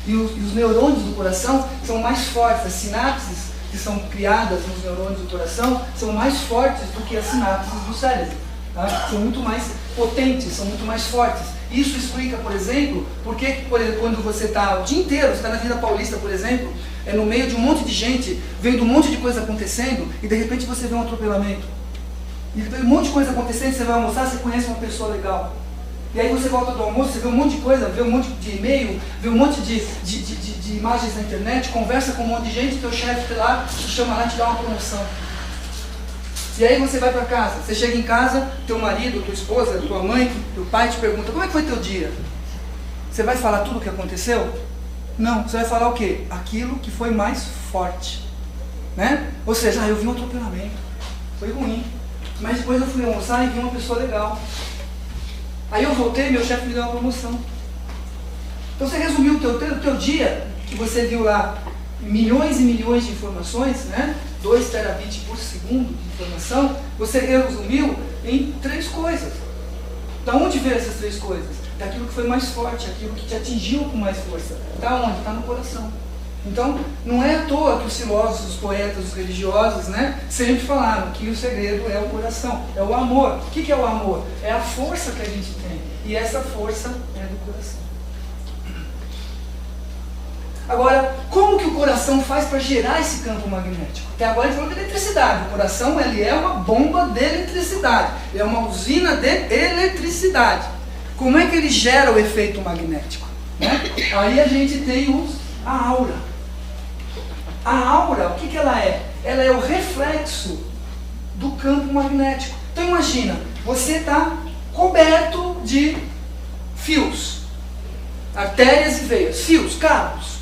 E os neurônios do coração são mais fortes, as sinapses que são criadas nos neurônios do coração são mais fortes do que as sinapses do cérebro. Tá? São muito mais potentes, são muito mais fortes. Isso explica, por exemplo, porque quando você está o dia inteiro, você está na Avenida Paulista, por exemplo, no meio de um monte de gente, vendo um monte de coisa acontecendo, e de repente você vê um atropelamento. E um monte de coisa acontecendo, você vai almoçar, você conhece uma pessoa legal. E aí você volta do almoço, você vê um monte de coisa, vê um monte de e-mail, vê um monte de imagens na internet, conversa com um monte de gente, teu chefe lá te chama lá, te dá uma promoção. E aí você vai para casa, você chega em casa, teu marido, tua esposa, tua mãe, teu pai te pergunta, como é que foi teu dia? Você vai falar tudo o que aconteceu? Não, você vai falar o quê? Aquilo que foi mais forte. Né? Ou seja, eu vi um atropelamento, foi ruim, mas depois eu fui almoçar e vi uma pessoa legal. Aí eu voltei, meu chefe me deu uma promoção. Então você resumiu o teu dia, que você viu lá milhões e milhões de informações, né? 2 terabits por segundo de informação, você resumiu em 3 coisas. Da onde veio essas 3 coisas? Daquilo que foi mais forte, aquilo que te atingiu com mais força. Está onde? Está no coração. Então, não é à toa que os filósofos, os poetas, os religiosos, né, sempre falaram que o segredo é o coração, é o amor. O que é o amor? É a força que a gente tem. E essa força é do coração. Agora, como que o coração faz para gerar esse campo magnético? Até agora a gente falou de eletricidade. O coração, ele é uma bomba de eletricidade. Ele é uma usina de eletricidade. Como é que ele gera o efeito magnético? Né? Aí a gente tem a aura. A aura, o que ela é? Ela é o reflexo do campo magnético. Então imagina, você está coberto de fios, artérias e veias, fios, cabos,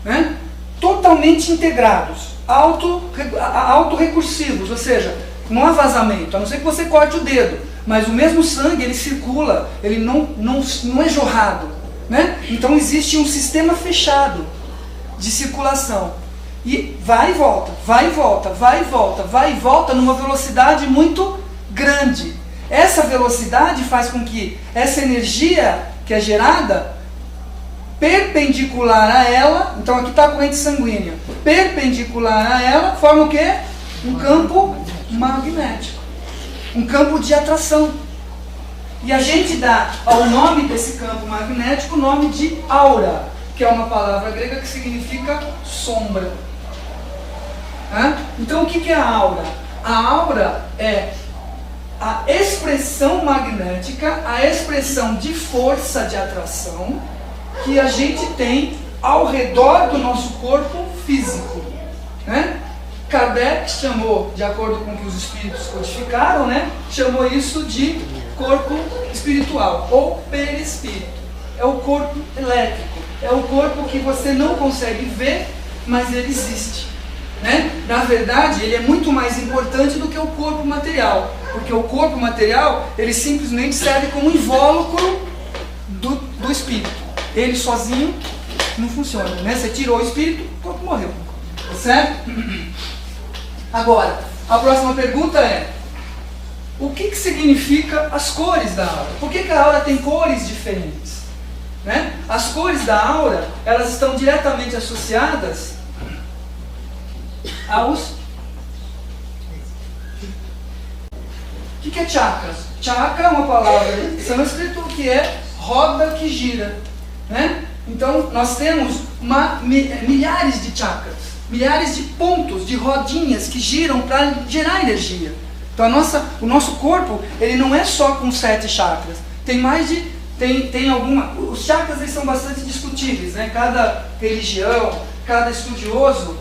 né? Totalmente integrados, autorrecursivos, ou seja, não há vazamento, a não ser que você corte o dedo, mas o mesmo sangue ele circula, ele não é jorrado, né? Então existe um sistema fechado de circulação. E vai e volta, vai e volta, vai e volta, vai e volta numa velocidade muito grande. Essa velocidade faz com que essa energia que é gerada, perpendicular a ela, então aqui está a corrente sanguínea, perpendicular a ela, forma o quê? Um campo magnético, um campo de atração. E a gente dá ao nome desse campo magnético o nome de aura, que é uma palavra grega que significa sombra. Então o que é a aura? A aura é a expressão magnética, a expressão de força de atração que a gente tem ao redor do nosso corpo físico. Kardec chamou, de acordo com o que os espíritos codificaram, chamou isso de corpo espiritual ou perispírito. É o corpo elétrico, é o corpo que você não consegue ver, mas ele existe. Na verdade, ele é muito mais importante do que o corpo material, porque o corpo material, ele simplesmente serve como invólucro do espírito. Ele sozinho não funciona, Você tirou o espírito, o corpo morreu, tá certo? Agora, a próxima pergunta é: o que significa as cores da aura? Por que a aura tem cores diferentes? As cores da aura, elas estão diretamente associadas aos... O que é chakras? Chakra é uma palavra em sânscrito que é roda que gira. Então, nós temos milhares de chakras, milhares de pontos, de rodinhas que giram para gerar energia. Então, o nosso corpo, ele não é só com 7 chakras. Tem mais de... Os chakras, eles são bastante discutíveis, Cada religião, cada estudioso,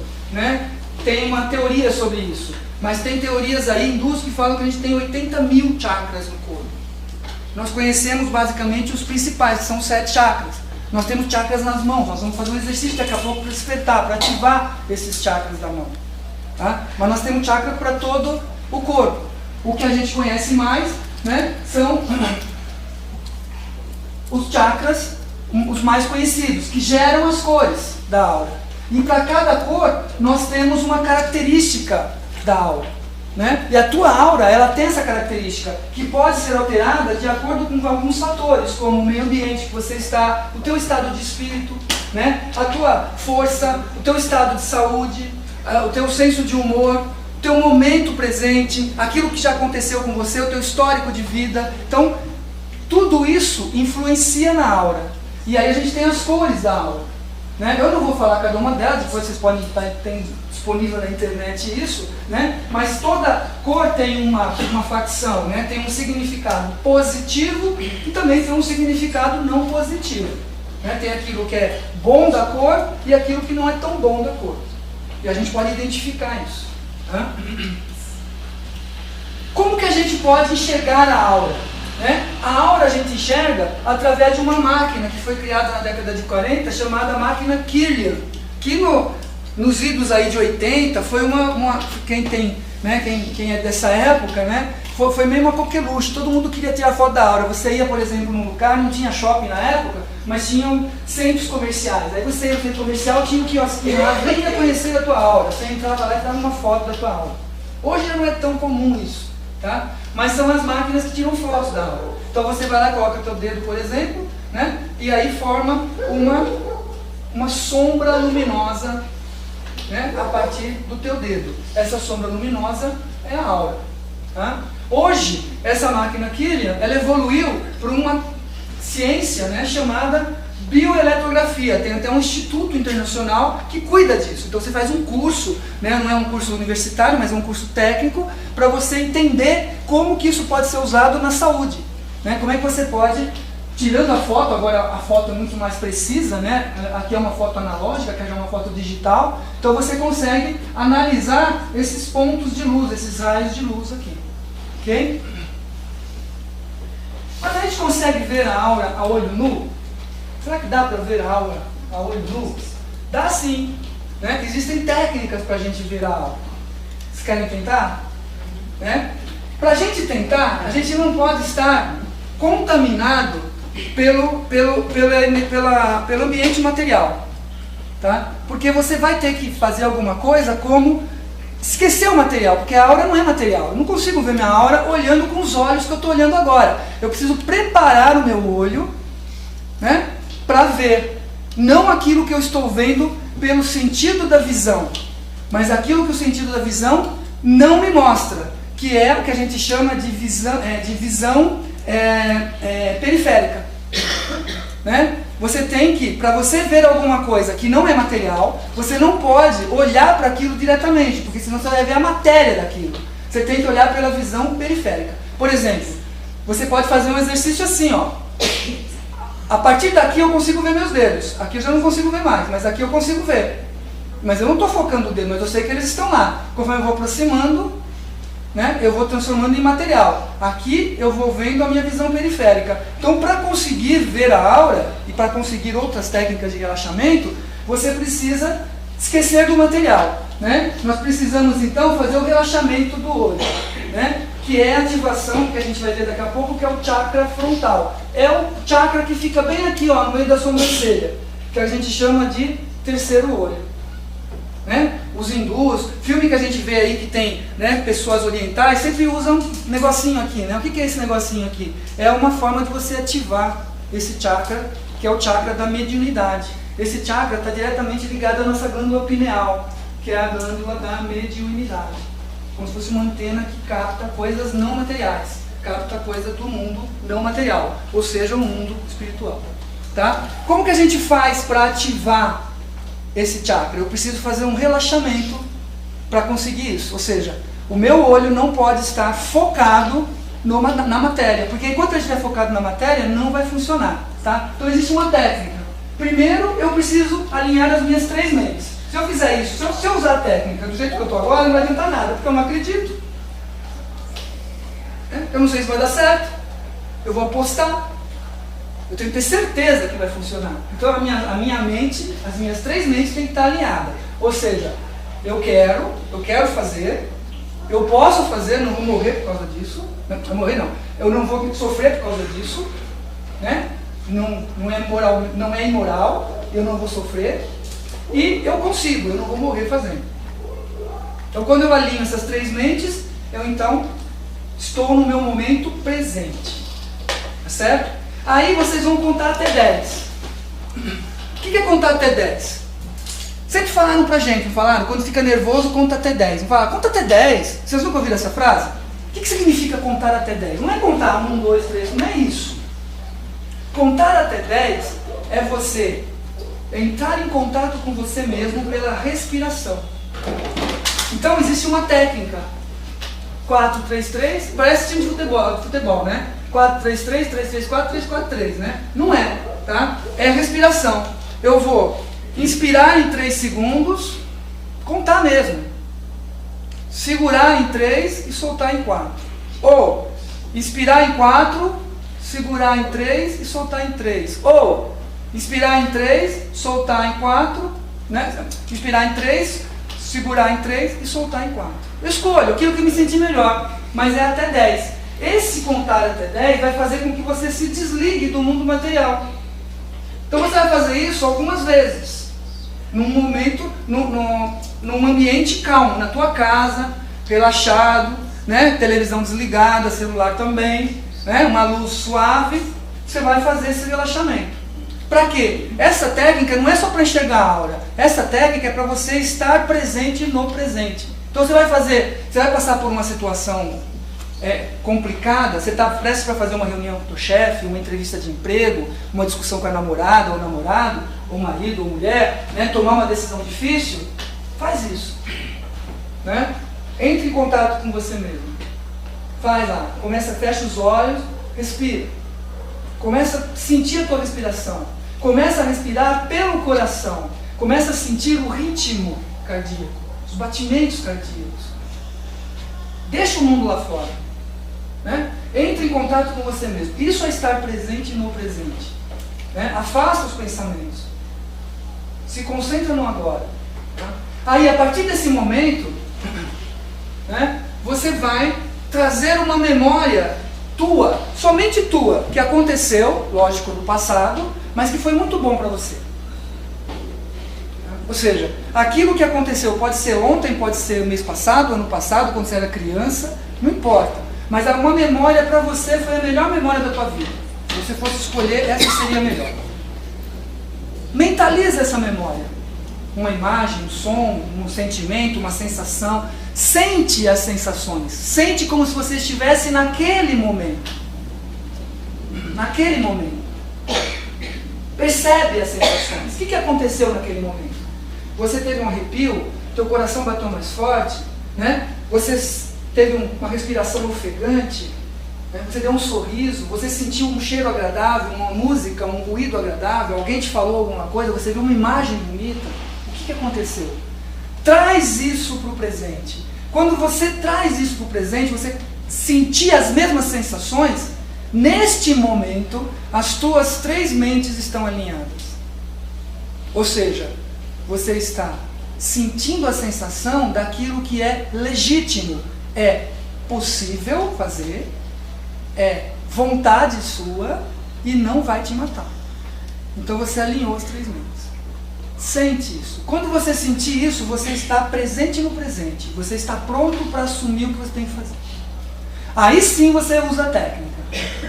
tem uma teoria sobre isso. Mas tem teorias aí, hindus, que falam que a gente tem 80 mil chakras no corpo. Nós conhecemos basicamente os principais, que são 7 chakras. Nós temos chakras nas mãos, nós vamos fazer um exercício daqui a pouco para despertar, para ativar esses chakras da mão. Mas nós temos chakra para todo o corpo. O que a gente conhece mais, são os chakras, os mais conhecidos, que geram as cores da aura. E para cada cor, nós temos uma característica da aura. E a tua aura, ela tem essa característica, que pode ser alterada de acordo com alguns fatores, como o meio ambiente que você está, o teu estado de espírito, a tua força, o teu estado de saúde, o teu senso de humor, o teu momento presente, aquilo que já aconteceu com você, o teu histórico de vida. Então, tudo isso influencia na aura. E aí a gente tem as cores da aura. Eu não vou falar cada uma delas, depois vocês podem estar disponível na internet isso, mas toda cor tem uma facção, tem um significado positivo e também tem um significado não positivo. Tem aquilo que é bom da cor e aquilo que não é tão bom da cor. E a gente pode identificar isso. Como que a gente pode enxergar a aura? A aura a gente enxerga através de uma máquina que foi criada na década de 40, chamada máquina Kirlian, que nos idos aí de 80 foi quem é dessa época, foi meio uma coqueluche, todo mundo queria tirar foto da aura. Você ia, por exemplo, num lugar, não tinha shopping na época, mas tinham centros comerciais. Aí você ia no centro comercial, tinha um quiosquinho lá, venha conhecer a tua aura. Você entrava lá e dava uma foto da tua aura. Hoje não é tão comum isso, tá? Mas são as máquinas que tiram fotos da aura. Então você vai lá, coloca o teu dedo, por exemplo, né? E aí forma uma sombra luminosa, né? A partir do teu dedo. Essa sombra luminosa é a aura, tá? Hoje, essa máquina aqui, ela evoluiu para uma ciência, né, chamada bioeletrografia. Tem até um instituto internacional que cuida disso. Então você faz um curso, né, não é um curso universitário, mas é um curso técnico, para você entender como que isso pode ser usado na saúde. Né? Como é que você pode, tirando a foto, agora a foto é muito mais precisa, né? Aqui é uma foto analógica, aqui é uma foto digital, então você consegue analisar esses pontos de luz, esses raios de luz aqui. Ok? Mas a gente consegue ver a aura a olho nu? Será que dá para ver a aura a olho nu? Dá sim. Né? Existem técnicas para a gente ver a aura. Vocês querem tentar? Né? Para a gente tentar, a gente não pode estar contaminado pelo ambiente material. Tá? Porque você vai ter que fazer alguma coisa como esquecer o material, porque a aura não é material. Eu não consigo ver minha aura olhando com os olhos que eu estou olhando agora. Eu preciso preparar o meu olho, né, para ver, não aquilo que eu estou vendo pelo sentido da visão, mas aquilo que o sentido da visão não me mostra, que é o que a gente chama de visão periférica. Né? Você tem que, para você ver alguma coisa que não é material, você não pode olhar para aquilo diretamente, porque senão você vai ver a matéria daquilo. Você tem que olhar pela visão periférica. Por exemplo, você pode fazer um exercício assim, ó. A partir daqui eu consigo ver meus dedos. Aqui eu já não consigo ver mais, mas aqui eu consigo ver. Mas eu não estou focando o dedo, mas eu sei que eles estão lá. Conforme eu vou aproximando, né, eu vou transformando em material. Aqui eu vou vendo a minha visão periférica. Então, para conseguir ver a aura e para conseguir outras técnicas de relaxamento, você precisa esquecer do material. Né? Nós precisamos então fazer o relaxamento do olho, né? Que é a ativação, que a gente vai ver daqui a pouco, que é o chakra frontal. É o chakra que fica bem aqui, ó, no meio da sobrancelha, que a gente chama de terceiro olho. Né? Os hindus, filme que a gente vê aí que tem, né, pessoas orientais, sempre usam um negocinho aqui, né? O que é esse negocinho aqui? É uma forma de você ativar esse chakra, que é o chakra da mediunidade. Esse chakra está diretamente ligado à nossa glândula pineal, que é a glândula da mediunidade. Como se fosse uma antena que capta coisas não materiais, capta coisa do mundo não material, ou seja, o mundo espiritual. Tá? Como que a gente faz para ativar esse chakra? Eu preciso fazer um relaxamento para conseguir isso. Ou seja, o meu olho não pode estar focado na matéria, porque enquanto ele estiver focado na matéria, não vai funcionar. Tá? Então existe uma técnica. Primeiro, eu preciso alinhar as minhas três mentes. Se eu fizer isso, se eu usar a técnica do jeito que eu estou agora, não vai adiantar nada, porque eu não acredito. Eu não sei se vai dar certo. Eu vou apostar. Eu tenho que ter certeza que vai funcionar. Então a minha mente, as minhas três mentes têm que estar alinhadas. Ou seja, eu quero fazer, eu posso fazer, não vou morrer por causa disso. Não morrer não. Eu não vou sofrer por causa disso. Né? Não é imoral, eu não vou sofrer. E eu consigo, eu não vou morrer fazendo. Então quando eu alinho essas três mentes, eu então estou no meu momento presente. Tá certo? Aí vocês vão contar até 10. O que é contar até 10? Sempre falaram pra gente, não falaram? Quando fica nervoso, conta até 10. Não falaram, conta até 10. Vocês nunca ouviram essa frase? O que significa contar até 10? Não é contar 1, 2, 3, não é isso. Contar até 10 é você entrar em contato com você mesmo pela respiração. Então existe uma técnica. 4, 3, 3, parece time de futebol, né? 4, 3, 3, 3, 3, 4, 3, 4, 3, né? Não é, tá? É respiração. Eu vou inspirar em 3 segundos, contar mesmo. Segurar em 3 e soltar em 4. Ou inspirar em 4, segurar em 3 e soltar em 3. Ou inspirar em 3, soltar em 4, né? Inspirar em 3, segurar em 3 e soltar em 4. Eu escolho aquilo que me sentir melhor, mas é até 10. Esse contar até 10 vai fazer com que você se desligue do mundo material. Então você vai fazer isso algumas vezes, num momento, num ambiente calmo, na tua casa, relaxado, né? Televisão desligada, celular também, né? Uma luz suave, você vai fazer esse relaxamento. Para quê? Essa técnica não é só para enxergar a aura, essa técnica é para você estar presente no presente. Então você vai passar por uma situação complicada, você está prestes para fazer uma reunião com o teu chefe, uma entrevista de emprego, uma discussão com a namorada ou namorado, ou marido ou mulher, né? Tomar uma decisão difícil, faz isso, né? Entre em contato com você mesmo, faz lá, fecha os olhos, respira, começa a sentir a tua respiração, começa a respirar pelo coração, começa a sentir o ritmo cardíaco, os batimentos cardíacos, deixa o mundo lá fora, né? Entre em contato com você mesmo, isso é estar presente no presente, né? Afasta os pensamentos, se concentra no agora, tá? Aí a partir desse momento, né, você vai trazer uma memória tua, somente tua, que aconteceu, lógico, no passado, mas que foi muito bom para você. Ou seja, aquilo que aconteceu pode ser ontem, pode ser mês passado, ano passado, quando você era criança, não importa. Mas uma memória para você foi a melhor memória da tua vida. Se você fosse escolher, essa seria a melhor. Mentaliza essa memória. Uma imagem, um som, um sentimento, uma sensação. Sente as sensações. Sente como se você estivesse naquele momento. Naquele momento. Percebe as sensações. O que aconteceu naquele momento? Você teve um arrepio, teu coração bateu mais forte, né? Você teve uma respiração ofegante, né? Você deu um sorriso, você sentiu um cheiro agradável, uma música, um ruído agradável, alguém te falou alguma coisa, você viu uma imagem bonita. O que aconteceu? Traz isso para o presente. Quando você traz isso para o presente, você sentir as mesmas sensações, neste momento, as tuas três mentes estão alinhadas. Ou seja, você está sentindo a sensação daquilo que é legítimo, é possível fazer, é vontade sua e não vai te matar. Então você alinhou as três mentes. Sente isso. Quando você sentir isso, você está presente no presente. Você está pronto para assumir o que você tem que fazer. Aí sim você usa a técnica.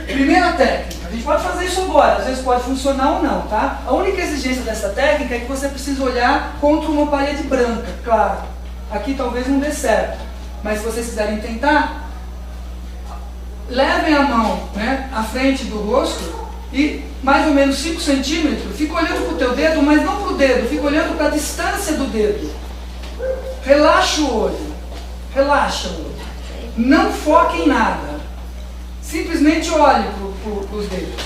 Primeira técnica. A gente pode fazer isso agora. Às vezes pode funcionar ou não, tá? A única exigência dessa técnica é que você precisa olhar contra uma parede branca. Claro. Aqui talvez não dê certo. Mas se vocês quiserem tentar, levem a mão, né, à frente do rosto e mais ou menos 5 centímetros, fica olhando para o teu dedo, mas não para o dedo, fica olhando para a distância do dedo. Relaxa o olho, relaxa o olho. Não foque em nada, simplesmente olhe para os dedos.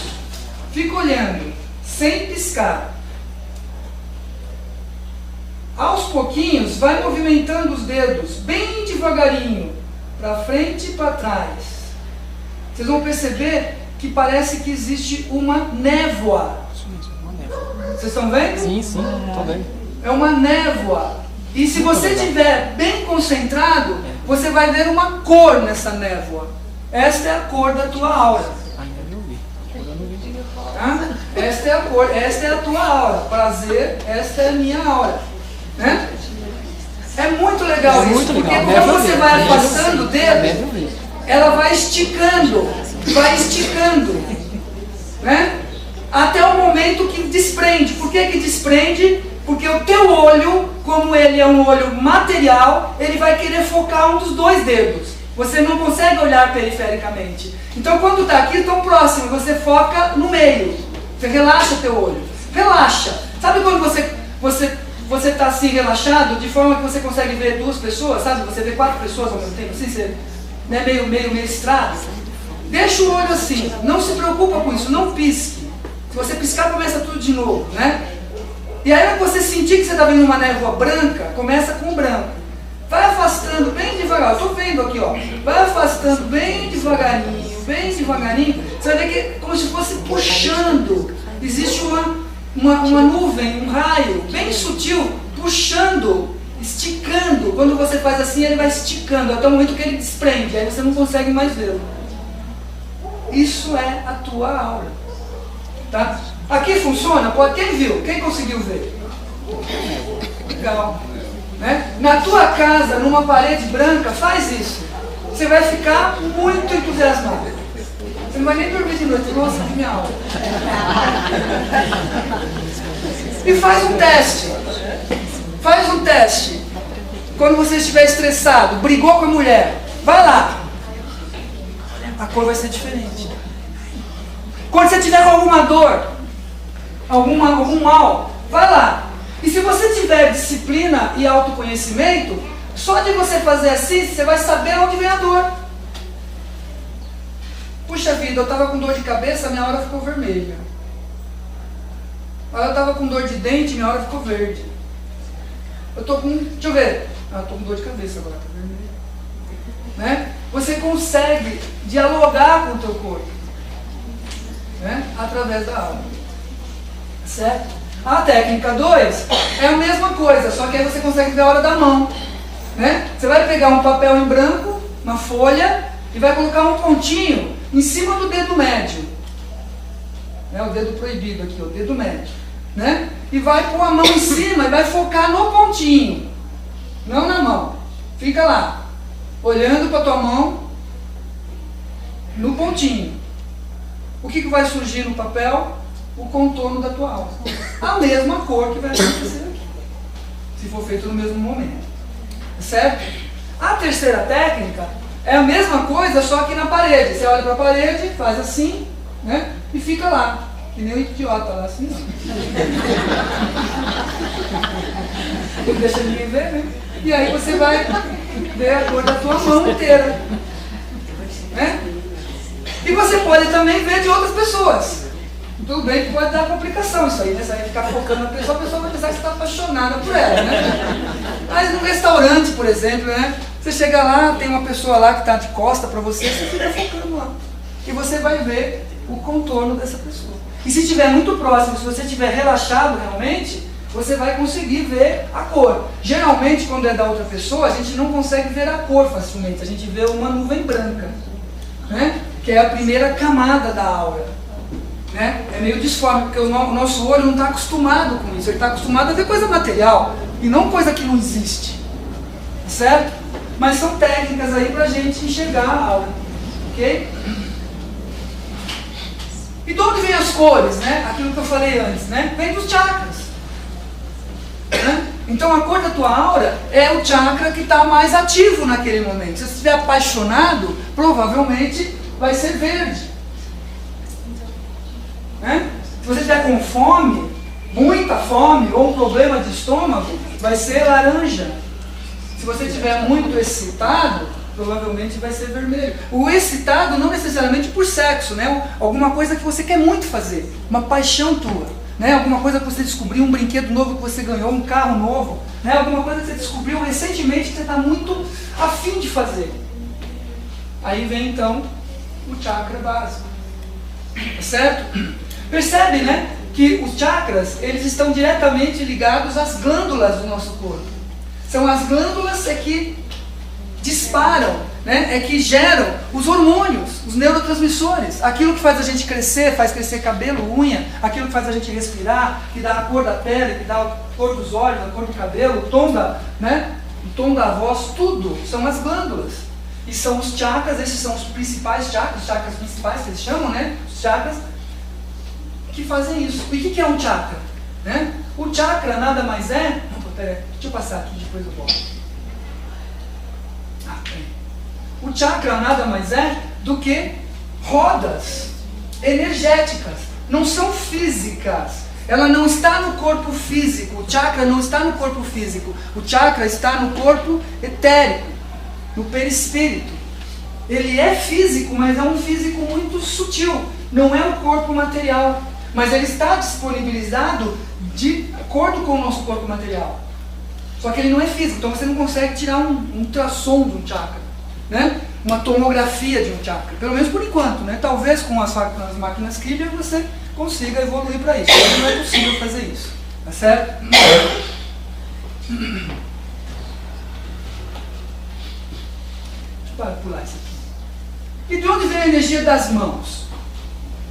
Fica olhando, sem piscar. Aos pouquinhos, vai movimentando os dedos, bem devagarinho, para frente e para trás. Vocês vão perceber que parece que existe uma névoa. Vocês estão vendo? Sim, estou vendo. É uma névoa. E se você estiver bem concentrado, você vai ver uma cor nessa névoa. Esta é a cor da tua aura. Tá? Esta é a cor, esta é a tua aura. Prazer, esta é a minha aura. Né? É muito legal isso, muito porque legal. quando você vai afastando o dedo, ela vai esticando, né? Até o momento que desprende. Por que desprende? Porque o teu olho, como ele é um olho material, ele vai querer focar um dos dois dedos. Você não consegue olhar perifericamente. Então quando está aqui tão próximo, você foca no meio. Você relaxa teu olho. Relaxa. Sabe quando você está assim relaxado, de forma que você consegue ver 2 pessoas, sabe? Você vê 4 pessoas ao mesmo tempo, assim, você, né, meio estrado. Deixa o olho assim, não se preocupa com isso, não pisque. Se você piscar, começa tudo de novo, né? E aí, quando você sentir que você está vendo uma névoa branca, começa com o branco. Vai afastando bem devagar, eu estou vendo aqui, ó. Vai afastando bem devagarinho. Você vai ver que é como se fosse puxando. Existe uma nuvem, um raio, bem sutil, puxando, esticando. Quando você faz assim, ele vai esticando, até o momento que ele desprende, aí você não consegue mais vê-lo. Isso é a tua aura. Tá? Aqui funciona? Pode. Quem viu? Quem conseguiu ver? Legal. Né? Na tua casa, numa parede branca, faz isso. Você vai ficar muito entusiasmado. Você não vai nem dormir de noite. Nossa, que minha aula. E faz um teste. Faz um teste. Quando você estiver estressado, brigou com a mulher, vai lá. A cor vai ser diferente. Quando você tiver com alguma dor, algum mal, vai lá. E se você tiver disciplina e autoconhecimento, só de você fazer assim, você vai saber onde vem a dor. Puxa vida, eu estava com dor de cabeça, minha hora ficou vermelha. Eu estava com dor de dente, minha hora ficou verde. Eu estou com... Deixa eu ver. Estou com dor de cabeça agora, está vermelho. Né? Você consegue dialogar com o teu corpo. Né? Através da alma. Certo? A técnica 2 é a mesma coisa, só que aí você consegue ver a hora da mão. Né? Você vai pegar um papel em branco, uma folha, e vai colocar um pontinho em cima do dedo médio. Né? O dedo proibido aqui, o dedo médio. Né? E vai pôr a mão em cima e vai focar no pontinho, não na mão. Fica lá, olhando para a tua mão, no pontinho. O que vai surgir no papel? O contorno da tua alma. A mesma cor que vai acontecer aqui, se for feito no mesmo momento. Certo? A terceira técnica é a mesma coisa, só que na parede. Você olha para a parede, faz assim, né? E fica lá. Que nem um idiota lá, assim, não. Não deixa ninguém ver, né? E aí você vai ver a cor da tua mão inteira. Né? E você pode também ver de outras pessoas. Tudo bem que pode dar complicação isso aí, né? Você vai ficar focando na pessoa, a pessoa vai pensar que você está apaixonada por ela, né? Mas num restaurante, por exemplo, né? Você chega lá, tem uma pessoa lá que está de costa para você, você fica focando lá. E você vai ver o contorno dessa pessoa. E se estiver muito próximo, se você estiver relaxado realmente, você vai conseguir ver a cor. Geralmente, quando é da outra pessoa, a gente não consegue ver a cor facilmente. A gente vê uma nuvem branca, né? Que é a primeira camada da aura. Né? É meio disforme, porque o nosso olho não está acostumado com isso. Ele está acostumado a ver coisa material e não coisa que não existe. Certo? Mas são técnicas aí para a gente enxergar a aura. Ok? E de onde vem as cores, né? Aquilo que eu falei antes, né? Vem dos chakras. Né? Então a cor da tua aura é o chakra que está mais ativo naquele momento. Se você estiver apaixonado, provavelmente vai ser verde. Né? Se você estiver com fome, muita fome, ou um problema de estômago, vai ser laranja. Se você estiver muito excitado, provavelmente vai ser vermelho. O excitado não necessariamente por sexo, né? Alguma coisa que você quer muito fazer, uma paixão tua, né? Alguma coisa que você descobriu, um brinquedo novo que você ganhou, um carro novo, né? Alguma coisa que você descobriu recentemente que você está muito afim de fazer. Aí vem então o chakra básico, certo? Percebe, né? Que os chakras, eles estão diretamente ligados às glândulas do nosso corpo. São as glândulas que disparam, né? Que geram os hormônios, os neurotransmissores. Aquilo que faz a gente crescer, faz crescer cabelo, unha, aquilo que faz a gente respirar, que dá a cor da pele, que dá a cor dos olhos, a cor do cabelo, o tom da, né? O tom da voz, tudo são as glândulas. E são os chakras, esses são os principais chakras, os chakras principais que eles chamam, né? Os chakras que fazem isso. E o que é um chakra? Né? O chakra nada mais é... Peraí, deixa eu passar aqui, depois eu volto. O chakra nada mais é do que rodas energéticas. Não são físicas. Ela não está no corpo físico. O chakra não está no corpo físico. O chakra está no corpo etérico, no perispírito. Ele é físico, mas é um físico muito sutil. Não é um corpo material. Mas ele está disponibilizado de acordo com o nosso corpo material. Só que ele não é físico, então você não consegue tirar um ultrassom de um chakra, né? Uma tomografia de um chakra, pelo menos por enquanto, né? Talvez com as máquinas Krieger você consiga evoluir para isso, mas não é possível fazer isso, tá certo? Deixa eu pular isso aqui. E de onde vem a energia das mãos?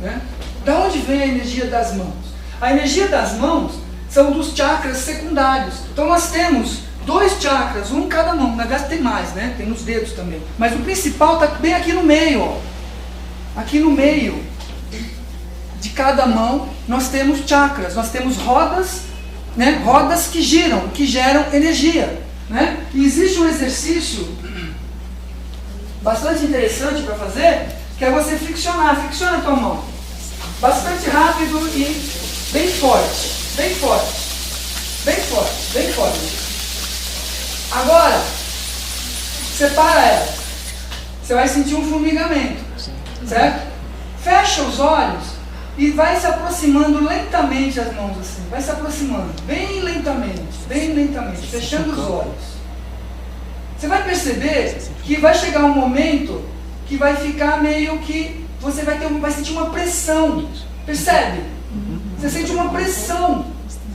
Né? Da onde vem a energia das mãos? A energia das mãos são dos chakras secundários. Então nós temos 2 chakras, um em cada mão. Na verdade tem mais, né? Tem nos dedos também. Mas o principal está bem aqui no meio, ó. Aqui no meio de cada mão nós temos chakras, nós temos rodas, né? Rodas que giram, que geram energia, né? E existe um exercício bastante interessante para fazer, que é você flexionar a tua mão. Bastante rápido e bem forte, bem forte, bem forte, bem forte. Agora, separa ela. Você vai sentir um formigamento, certo? Fecha os olhos e vai se aproximando lentamente as mãos assim. Vai se aproximando, bem lentamente, fechando os olhos. Você vai perceber que vai chegar um momento que vai ficar meio que você vai sentir uma pressão. Percebe? Você sente uma pressão.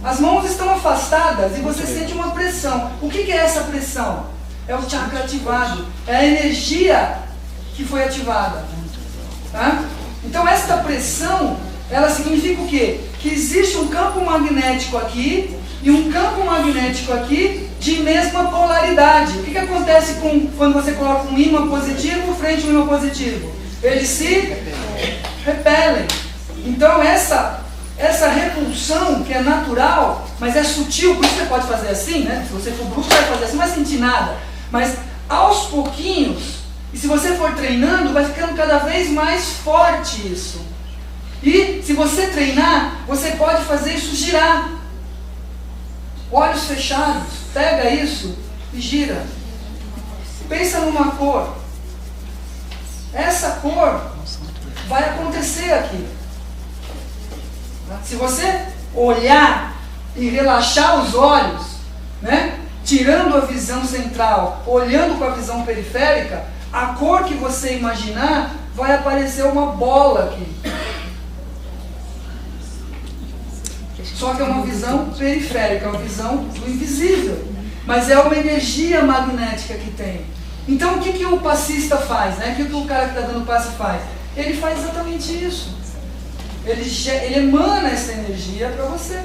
As mãos estão afastadas e você sente uma pressão. O que é essa pressão? É o chakra ativado. É a energia que foi ativada. Tá? Então esta pressão, ela significa o quê? Que existe um campo magnético aqui e um campo magnético aqui de mesma polaridade. O que acontece quando você coloca um ímã positivo frente a um ímã positivo? Eles se repelem. Então essa repulsão que é natural, mas é sutil, por isso você pode fazer assim, né? Se você for brusco, vai fazer assim, não vai sentir nada. Mas aos pouquinhos, e se você for treinando, vai ficando cada vez mais forte isso. E se você treinar, você pode fazer isso girar. Olhos fechados, pega isso e gira. Pensa numa cor. Essa cor vai acontecer aqui. Se você olhar e relaxar os olhos, né, tirando a visão central, olhando com a visão periférica, a cor que você imaginar vai aparecer uma bola aqui. Só que é uma visão periférica, é uma visão do invisível. Mas é uma energia magnética que tem. Então o que o passista faz? Né? O que o cara que está dando passe faz? Ele faz exatamente isso. Ele emana essa energia para você.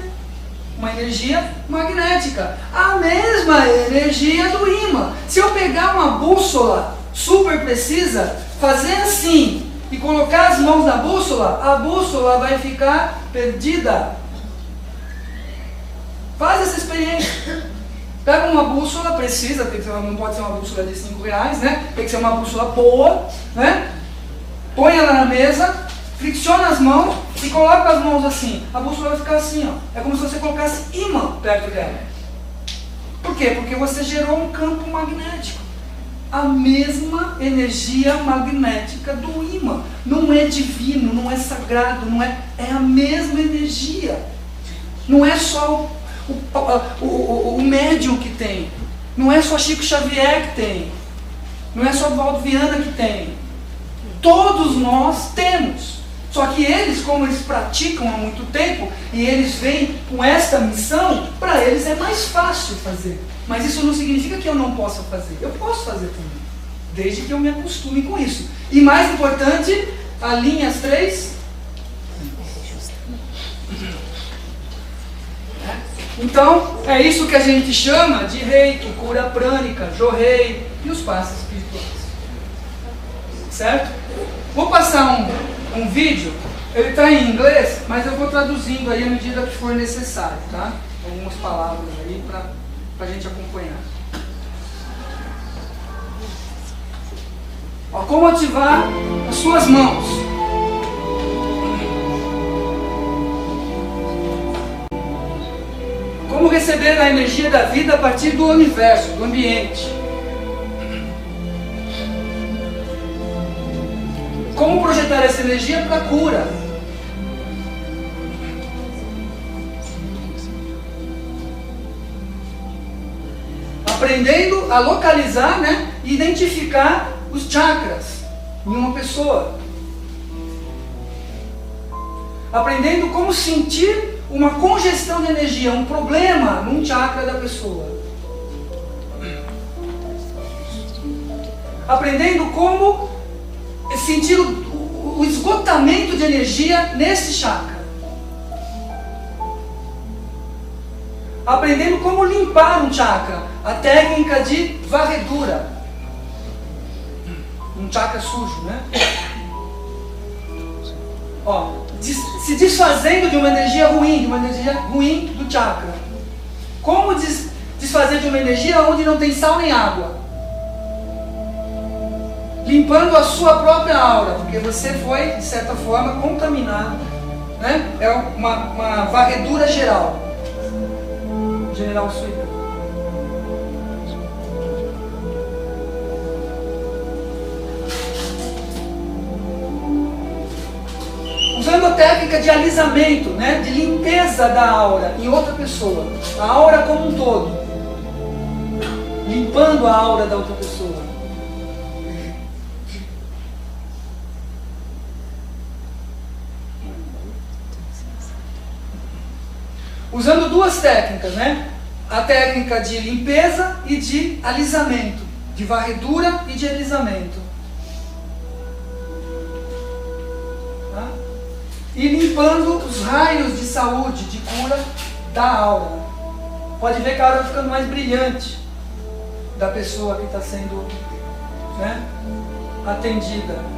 Uma energia magnética. A mesma energia do ímã. Se eu pegar uma bússola super precisa, fazer assim e colocar as mãos na bússola, a bússola vai ficar perdida. Faz essa experiência. Pega uma bússola precisa, não pode ser uma bússola de R$5, né? Tem que ser uma bússola boa, né? Põe ela na mesa, flexiona as mãos e coloca as mãos assim. A bússola vai ficar assim, ó. É como se você colocasse ímã perto dela. Por quê? Porque você gerou um campo magnético. A mesma energia magnética do ímã. Não é divino, não é sagrado, não é a mesma energia. Não é só o médium que tem. Não é só Chico Xavier que tem. Não é só Valdo Viana que tem. Todos nós temos. Só que eles, como eles praticam há muito tempo, e eles vêm com esta missão, para eles é mais fácil fazer. Mas isso não significa que eu não possa fazer. Eu posso fazer também. Desde que eu me acostume com isso. E mais importante, alinhe as 3. Então, é isso que a gente chama de reiki, cura prânica, jorrei e os passos espirituais. Certo? Vou passar um vídeo, ele está em inglês, mas eu vou traduzindo aí à medida que for necessário, tá? Algumas palavras aí para a gente acompanhar. Ó, como ativar as suas mãos. Como receber a energia da vida a partir do universo, do ambiente. Como projetar essa energia para a cura. Aprendendo a localizar, né, e identificar os chakras em uma pessoa. Aprendendo como sentir uma congestão de energia, um problema num chakra da pessoa. Aprendendo como sentir o esgotamento de energia nesse chakra. Aprendendo como limpar um chakra, a técnica de varredura. Um chakra sujo, né? Ó, se desfazendo de uma energia ruim do chakra. Como desfazer de uma energia onde não tem sal nem água? Limpando a sua própria aura, porque você foi, de certa forma, contaminado, né? É uma varredura geral. General Sweeper. Usando a técnica de alisamento, né? De limpeza da aura em outra pessoa. A aura como um todo. Limpando a aura da outra pessoa. Usando duas técnicas, né? A técnica de limpeza e de alisamento, de varredura e de alisamento. Tá? E limpando os raios de saúde, de cura da aura. Pode ver que a aura vai ficando mais brilhante da pessoa que está sendo, né, atendida.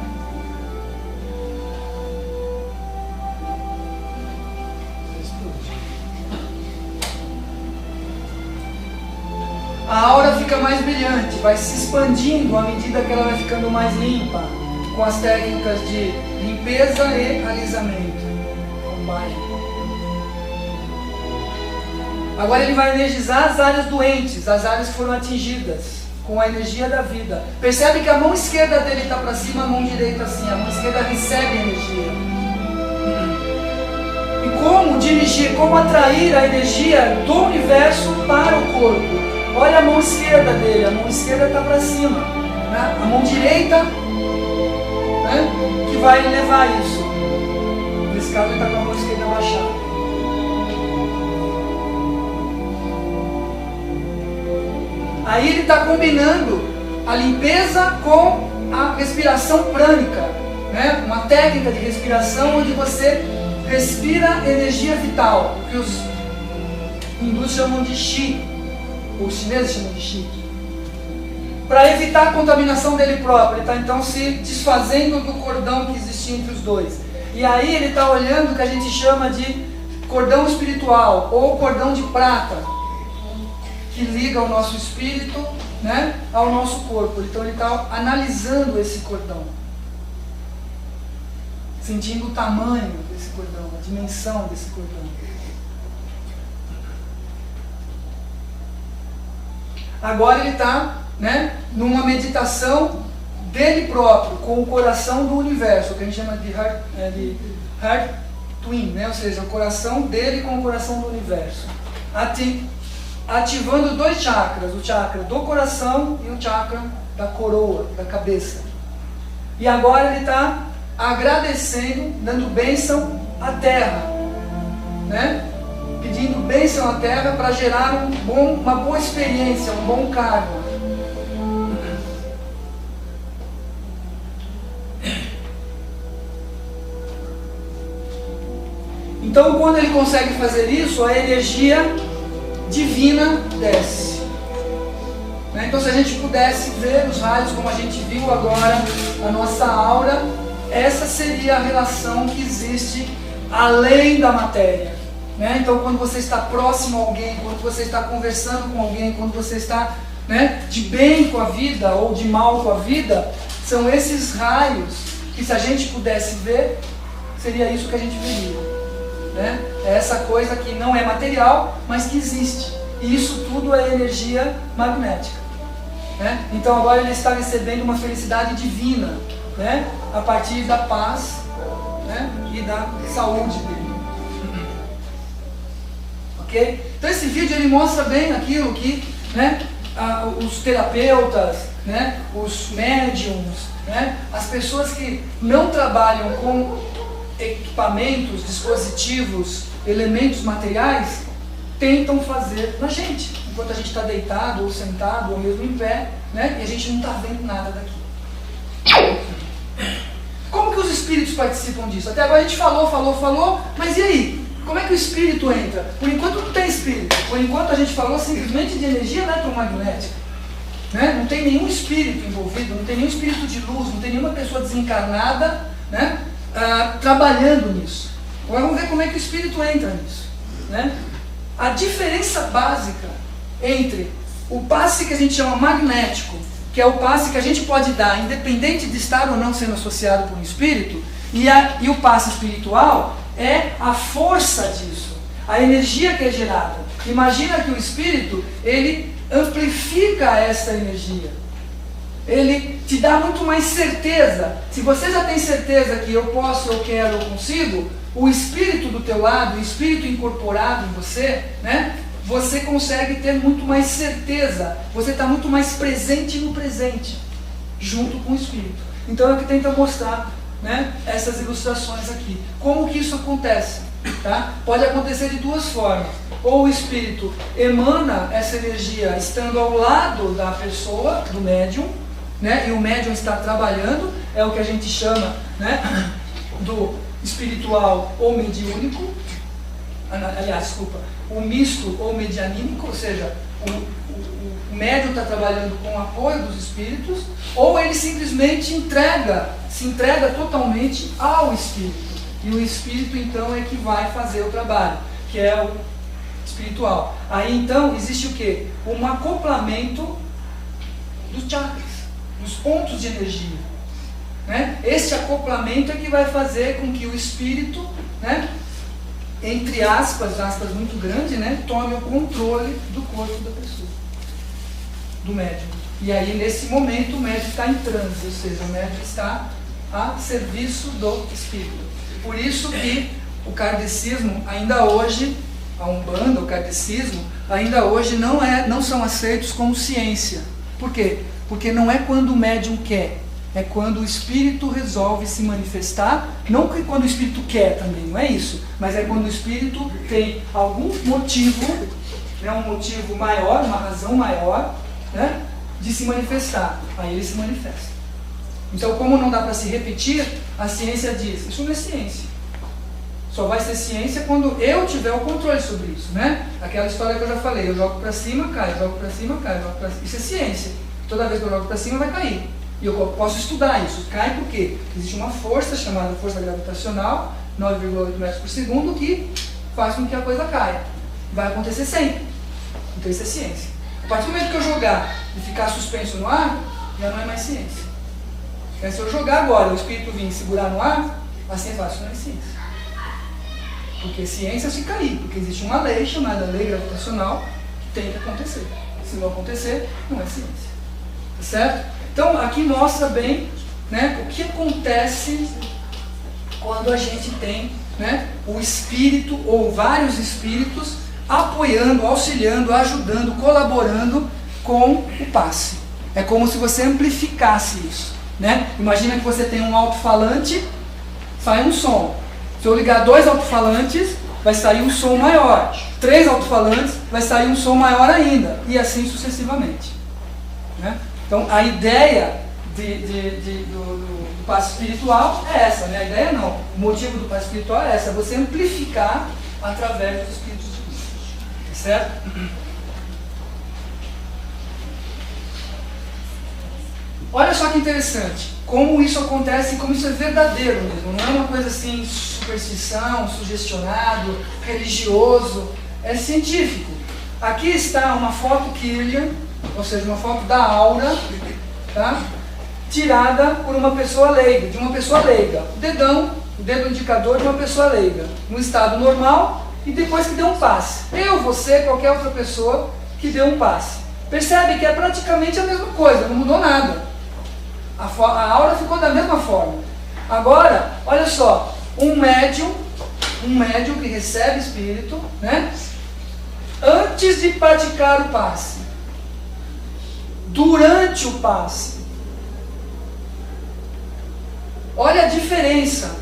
A aura fica mais brilhante, vai se expandindo à medida que ela vai ficando mais limpa, com as técnicas de limpeza e alisamento. Agora ele vai energizar as áreas doentes, as áreas que foram atingidas, com a energia da vida. Percebe que a mão esquerda dele está para cima, a mão direita assim, a mão esquerda recebe energia. E como dirigir, como atrair a energia do universo para o corpo? Olha a mão esquerda dele, a mão esquerda está para cima, né? A mão direita, né, que vai levar isso. Nesse caso ele está com a mão esquerda baixada. Aí ele está combinando a limpeza com a respiração prânica, né? Uma técnica de respiração onde você respira energia vital, que os hindus chamam de Chi. Os chineses chamam de Chi. Para evitar a contaminação dele próprio, ele está então se desfazendo do cordão que existia entre os dois. E aí ele está olhando o que a gente chama de cordão espiritual, ou cordão de prata, que liga o nosso espírito, né, ao nosso corpo. Então ele está analisando esse cordão, sentindo o tamanho desse cordão, a dimensão desse cordão. Agora ele está, né, numa meditação dele próprio, com o coração do universo, que a gente chama de heart twin, né? Ou seja, o coração dele com o coração do universo. Ativando dois chakras, o chakra do coração e o chakra da coroa, da cabeça. E agora ele está agradecendo, dando bênção à terra, né? Pedindo bênção à terra para gerar uma boa experiência, um bom karma. Então, quando ele consegue fazer isso, a energia divina desce. Né? Então, se a gente pudesse ver os raios como a gente viu agora, a nossa aura, essa seria a relação que existe além da matéria. Né? Então, quando você está próximo a alguém, quando você está conversando com alguém, quando você está, né, de bem com a vida ou de mal com a vida, são esses raios que, se a gente pudesse ver, seria isso que a gente veria. Né? É essa coisa que não é material, mas que existe. E isso tudo é energia magnética. Né? Então agora ele está recebendo uma felicidade divina, né, a partir da paz, né, e da saúde dele. Okay? Então esse vídeo ele mostra bem aquilo que, né, os terapeutas, né, os médiums, né, as pessoas que não trabalham com equipamentos, dispositivos, elementos materiais, tentam fazer na gente, enquanto a gente está deitado ou sentado ou mesmo em pé, né, e a gente não está vendo nada daqui. Como que os espíritos participam disso? Até agora a gente falou, mas e aí? Como é que o espírito entra? Por enquanto não tem espírito. Por enquanto a gente falou simplesmente de energia eletromagnética. Né? Não tem nenhum espírito envolvido, não tem nenhum espírito de luz, não tem nenhuma pessoa desencarnada, né? Trabalhando nisso. Agora vamos ver como é que o espírito entra nisso. Né? A diferença básica entre o passe que a gente chama magnético, que é o passe que a gente pode dar, independente de estar ou não sendo associado por um espírito, e o passe espiritual, é a força disso, a energia que é gerada. Imagina que o espírito, ele amplifica essa energia. Ele te dá muito mais certeza. Se você já tem certeza que eu posso, eu quero, eu consigo, o espírito do teu lado, o espírito incorporado em você, né? Você consegue ter muito mais certeza, você está muito mais presente no presente, junto com o espírito. Então é o que tenta mostrar, né, essas ilustrações aqui. Como que isso acontece? Tá? Pode acontecer de duas formas. Ou o espírito emana essa energia estando ao lado da pessoa, do médium, né, e o médium está trabalhando, é o que a gente chama, né, do espiritual ou mediúnico. Aliás, desculpa, o misto ou medianímico, ou seja, o médium está trabalhando com o apoio dos espíritos, ou ele simplesmente se entrega totalmente ao espírito. E o espírito então é que vai fazer o trabalho, que é o espiritual. Aí então existe o quê? Um acoplamento dos chakras, dos pontos de energia. Né? Este acoplamento é que vai fazer com que o espírito, né, entre aspas muito grande, né, tome o controle do corpo da pessoa, do médium. E aí nesse momento o médium está em transe, ou seja, o médium está a serviço do espírito. Por isso que o kardecismo ainda hoje, a Umbanda, o kardecismo, ainda hoje não são aceitos como ciência. Por quê? Porque não é quando o médium quer, é quando o espírito resolve se manifestar, não que quando o espírito quer também, não é isso, mas é quando o espírito tem algum motivo, né, um motivo maior, uma razão maior, né, de se manifestar. Aí ele se manifesta. Então, como não dá para se repetir, a ciência diz, isso não é ciência. Só vai ser ciência quando eu tiver o controle sobre isso, né? Aquela história que eu já falei, eu jogo para cima, cai, jogo para cima, cai, jogo para cima. Isso é ciência. Toda vez que eu jogo para cima, vai cair. E eu posso estudar isso. Cai por quê? Existe uma força chamada força gravitacional, 9,8 metros por segundo, que faz com que a coisa caia. Vai acontecer sempre. Então isso é ciência. A partir do momento que eu jogar e ficar suspenso no ar, já não é mais ciência. Porque se eu jogar agora, o espírito vir segurar no ar, assim é fácil, não é ciência. Porque ciência é se cair, porque existe uma lei chamada lei gravitacional que tem que acontecer. Se não acontecer, não é ciência. Tá certo? Então aqui mostra bem, né, o que acontece quando a gente tem, né, o espírito ou vários espíritos apoiando, auxiliando, ajudando, colaborando com o passe. É como se você amplificasse isso. Né? Imagina que você tem um alto-falante, sai um som. Se eu ligar 2 alto-falantes, vai sair um som maior. 3 alto-falantes, vai sair um som maior ainda. E assim sucessivamente. Né? Então a ideia do passe espiritual é essa. Né? A ideia não. O motivo do passe espiritual é essa. Você amplificar através dos espíritos de luz. Certo? Olha só que interessante, como isso acontece, como isso é verdadeiro mesmo, não é uma coisa assim, superstição, sugestionado, religioso, é científico. Aqui está uma foto Kirlian, ou seja, uma foto da aura, tá? Tirada por uma pessoa leiga, de uma pessoa leiga. O dedo indicador de uma pessoa leiga, no estado normal e depois que deu um passe. Eu, você, qualquer outra pessoa que deu um passe. Percebe que é praticamente a mesma coisa, não mudou nada. A aura ficou da mesma forma. Agora, olha só, um médium que recebe espírito, né, antes de praticar o passe, durante o passe. Olha a diferença.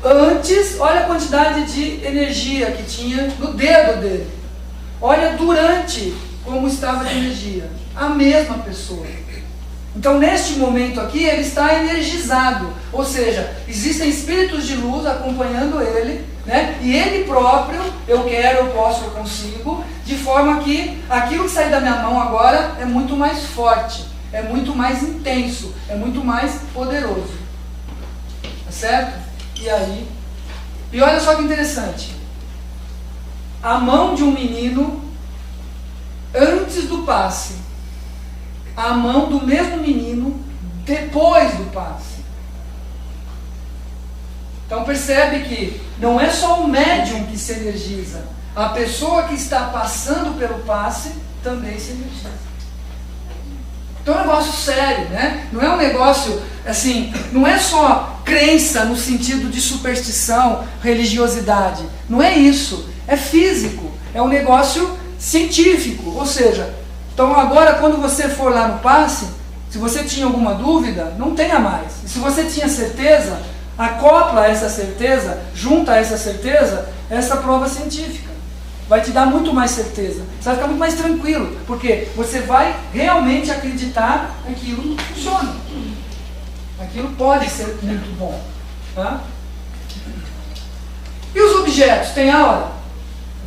Antes, olha a quantidade de energia que tinha no dedo dele. Olha durante como estava de energia. A mesma pessoa. Então, neste momento aqui, ele está energizado, ou seja, existem espíritos de luz acompanhando ele, né? E ele próprio, eu quero, eu posso, eu consigo, de forma que aquilo que sai da minha mão agora é muito mais forte, é muito mais intenso, é muito mais poderoso. Tá certo? E aí, e olha só que interessante, a mão de um menino antes do passe, a mão do mesmo menino depois do passe. Então percebe que não é só o médium que se energiza, a pessoa que está passando pelo passe também se energiza. Então é um negócio sério, né? Não é um negócio assim, não é só crença no sentido de superstição, religiosidade. Não é isso, é físico, é um negócio científico, ou seja, então agora quando você for lá no passe, se você tinha alguma dúvida, não tenha mais. E se você tinha certeza, acopla essa certeza, junta essa certeza, essa prova científica. Vai te dar muito mais certeza. Você vai ficar muito mais tranquilo, porque você vai realmente acreditar que aquilo funciona. Aquilo pode ser muito bom. Tá? E os objetos? Tem aula?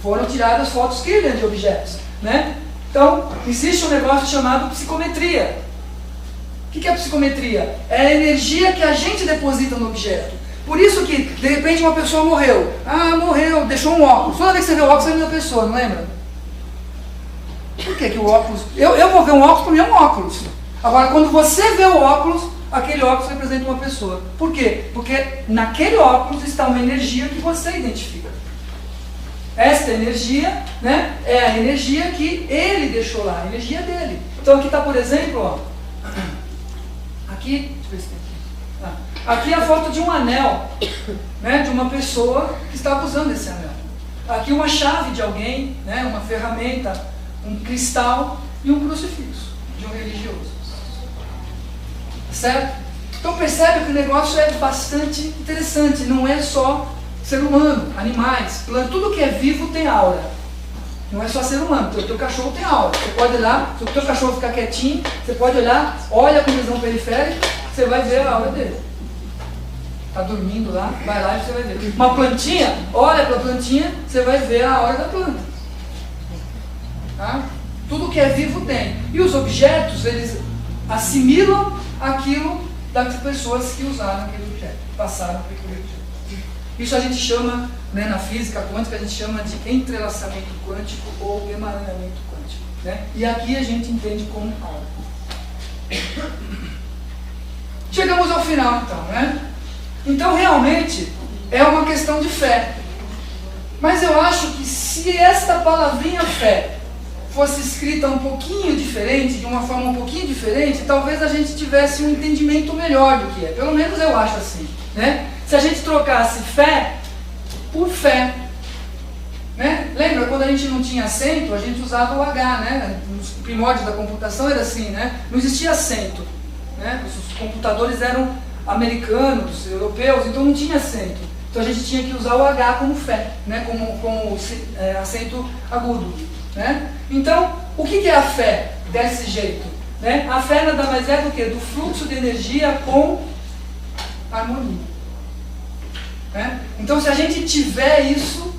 Foram tiradas fotos Kirlian de objetos, né? Então, existe um negócio chamado psicometria. O que é a psicometria? É a energia que a gente deposita no objeto. Por isso que, de repente, uma pessoa morreu. Ah, morreu, deixou um óculos. Toda vez que você vê o óculos, você lembra da pessoa, não lembra? Por que o óculos... Eu vou ver um óculos, para mim é um óculos. Agora, quando você vê o óculos, aquele óculos representa uma pessoa. Por quê? Porque naquele óculos está uma energia que você identifica. Esta energia, né, é a energia que ele deixou lá, a energia dele. Então aqui está, por exemplo, ó, aqui, deixa eu ver se tem aqui. Aqui é a foto de um anel, né, de uma pessoa que estava usando esse anel. Aqui uma chave de alguém, né, uma ferramenta, um cristal e um crucifixo de um religioso. Certo? Então percebe que o negócio é bastante interessante, não é só ser humano, animais, plantas, tudo que é vivo tem aura. Não é só ser humano, o teu cachorro tem aura. Você pode olhar, se o teu cachorro ficar quietinho, você pode olhar, olha com visão periférica, você vai ver a aura dele. Está dormindo lá, vai lá e você vai ver. Uma plantinha, olha para a plantinha, você vai ver a aura da planta. Tá? Tudo que é vivo tem. E os objetos, eles assimilam aquilo das pessoas que usaram aquele objeto, passaram por aquele objeto. Isso a gente chama, né, na física quântica, a gente chama de entrelaçamento quântico ou emaranhamento quântico. Né? E aqui a gente entende como aura. Chegamos ao final então, né? Então realmente é uma questão de fé. Mas eu acho que se esta palavrinha fé fosse escrita um pouquinho diferente, de uma forma um pouquinho diferente, talvez a gente tivesse um entendimento melhor do que é. Pelo menos eu acho assim, né? Se a gente trocasse fé por fé, né? Lembra quando a gente não tinha acento, a gente usava o H, né? Nos primórdios da computação era assim, né? Não existia acento, né? Os computadores eram americanos, europeus, então não tinha acento. Então a gente tinha que usar o H como fé, né? como acento agudo, né? Então, o que é a fé desse jeito? Né? A fé nada mais é do que do fluxo de energia com harmonia. Né? Então, se a gente tiver isso,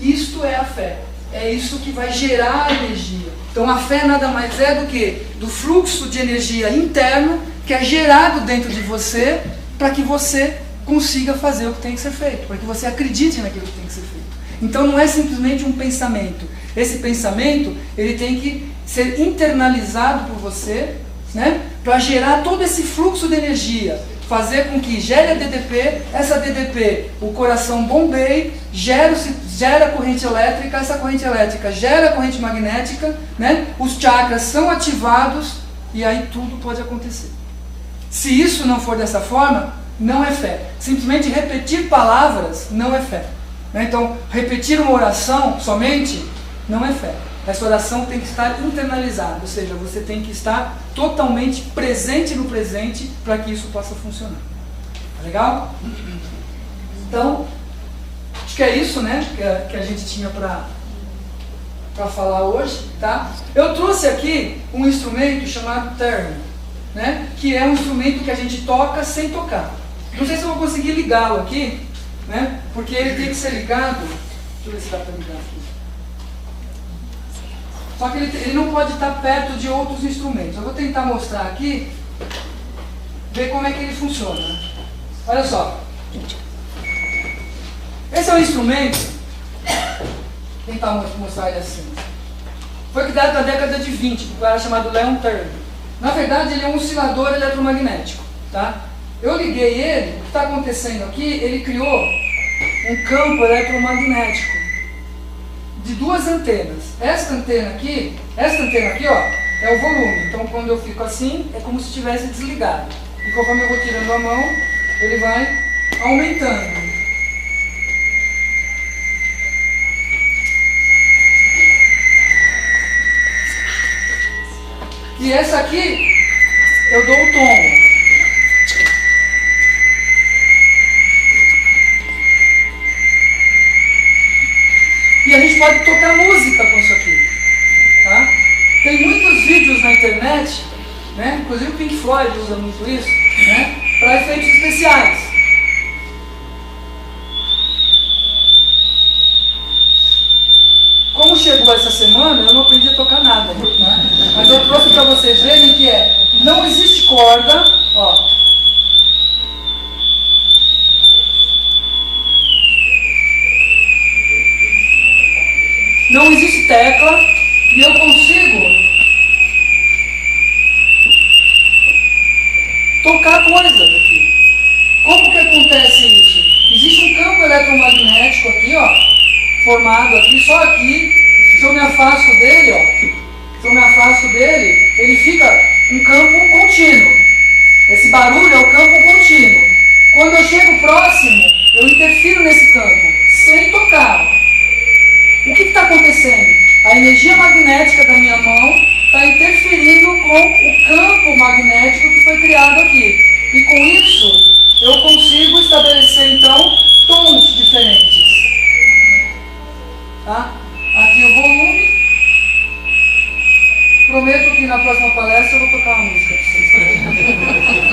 isto é a fé. É isso que vai gerar a energia. Então, a fé nada mais é do que do fluxo de energia interno que é gerado dentro de você para que você consiga fazer o que tem que ser feito, para que você acredite naquilo que tem que ser feito. Então, não é simplesmente um pensamento. Esse pensamento, ele tem que ser internalizado por você, né, para gerar todo esse fluxo de energia, fazer com que gere a DDP, essa DDP, o coração bombeie, gera corrente elétrica, essa corrente elétrica gera corrente magnética, né, os chakras são ativados e aí tudo pode acontecer. Se isso não for dessa forma, não é fé. Simplesmente repetir palavras não é fé. Né? Então, repetir uma oração somente não é fé. Essa oração tem que estar internalizada, ou seja, você tem que estar totalmente presente no presente para que isso possa funcionar. Tá legal? Então, acho que é isso, né, que a gente tinha para falar hoje, tá? Eu trouxe aqui um instrumento chamado terno. né? Que é um instrumento que a gente toca sem tocar. Não sei se eu vou conseguir ligá-lo aqui, né? Porque ele tem que ser ligado. Deixa eu ver se dá para ligar aqui. Só que ele não pode estar perto de outros instrumentos. Eu vou tentar mostrar aqui, ver como é que ele funciona. Olha só. Esse é um instrumento, vou tentar mostrar ele assim. Foi criado na década de 20, por um cara chamado Leon Turner. Na verdade, ele é um oscilador eletromagnético. Tá? Eu liguei ele, o que está acontecendo aqui, ele criou um campo eletromagnético de duas antenas. Esta antena aqui, ó, é o volume. Então, quando eu fico assim, é como se estivesse desligado. E conforme eu vou tirando a mão, ele vai aumentando. E essa aqui, eu dou o tom. E a gente pode tocar música com isso aqui. Tá? Tem muitos vídeos na internet, né? Inclusive o Pink Floyd usa muito isso, né? Para efeitos especiais. Como chegou essa semana, eu não aprendi a tocar nada, né? Mas eu trouxe para vocês verem que não existe corda, ó. Não existe tecla e eu consigo tocar coisas aqui. Como que acontece isso? Existe um campo eletromagnético aqui, ó, formado aqui, só aqui. Se eu me afasto dele, ele fica um campo contínuo. Esse barulho é o campo contínuo. Quando eu chego próximo, eu interfiro nesse campo, sem tocar. O que está acontecendo? A energia magnética da minha mão está interferindo com o campo magnético que foi criado aqui. E com isso, eu consigo estabelecer, então, tons diferentes. Tá? Aqui o volume. Prometo que na próxima palestra eu vou tocar uma música para vocês.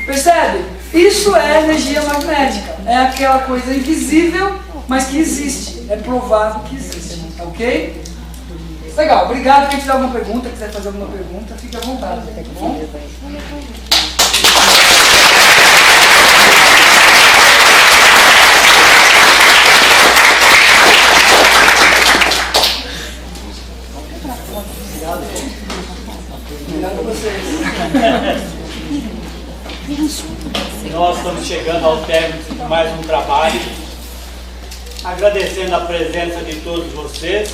Percebe? Isso é energia magnética. É aquela coisa invisível, mas que existe. É provável que existe. Ok? Legal, obrigado. Quem tiver alguma pergunta, quiser fazer alguma pergunta, fique à vontade. Tá bom? Obrigado a vocês. Nós estamos chegando ao término de mais um trabalho, agradecendo a presença de todos vocês,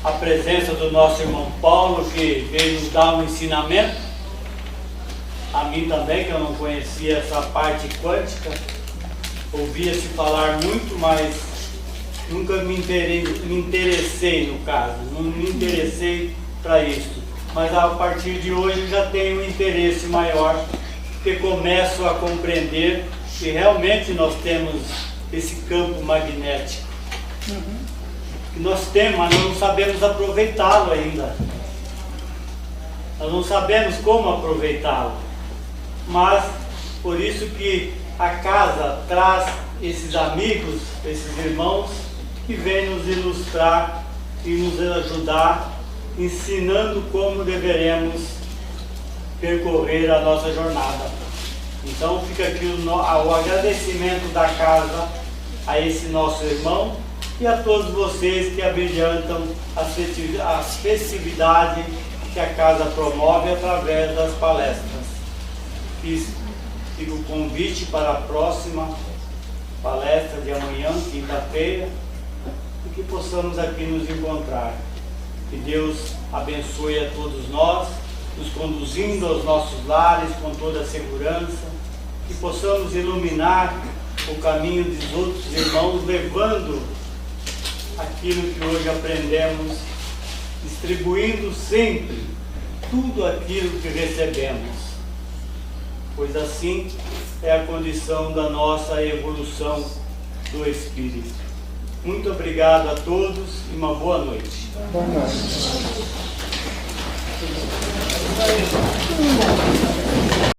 a presença do nosso irmão Paulo, que veio nos dar um ensinamento, a mim também, que eu não conhecia essa parte quântica, ouvia-se falar muito, mas nunca me interessei no caso, não me interessei para isso. Mas a partir de hoje já tenho um interesse maior, porque começo a compreender que realmente nós temos esse campo magnético. Que nós temos, mas não sabemos aproveitá-lo ainda. Nós não sabemos como aproveitá-lo. Mas, por isso que a casa traz esses amigos, esses irmãos, que vêm nos ilustrar e nos ajudar, ensinando como deveremos percorrer a nossa jornada. Então fica aqui o agradecimento da casa a esse nosso irmão e a todos vocês que abrilhantam as festividades que a casa promove através das palestras. Fica o convite para a próxima palestra de amanhã, quinta-feira, e que possamos aqui nos encontrar. Que Deus abençoe a todos nós, nos conduzindo aos nossos lares com toda a segurança, que possamos iluminar o caminho dos outros irmãos, levando aquilo que hoje aprendemos, distribuindo sempre tudo aquilo que recebemos, pois assim é a condição da nossa evolução do Espírito. Muito obrigado a todos e uma boa noite. Boa noite. Tudo bom.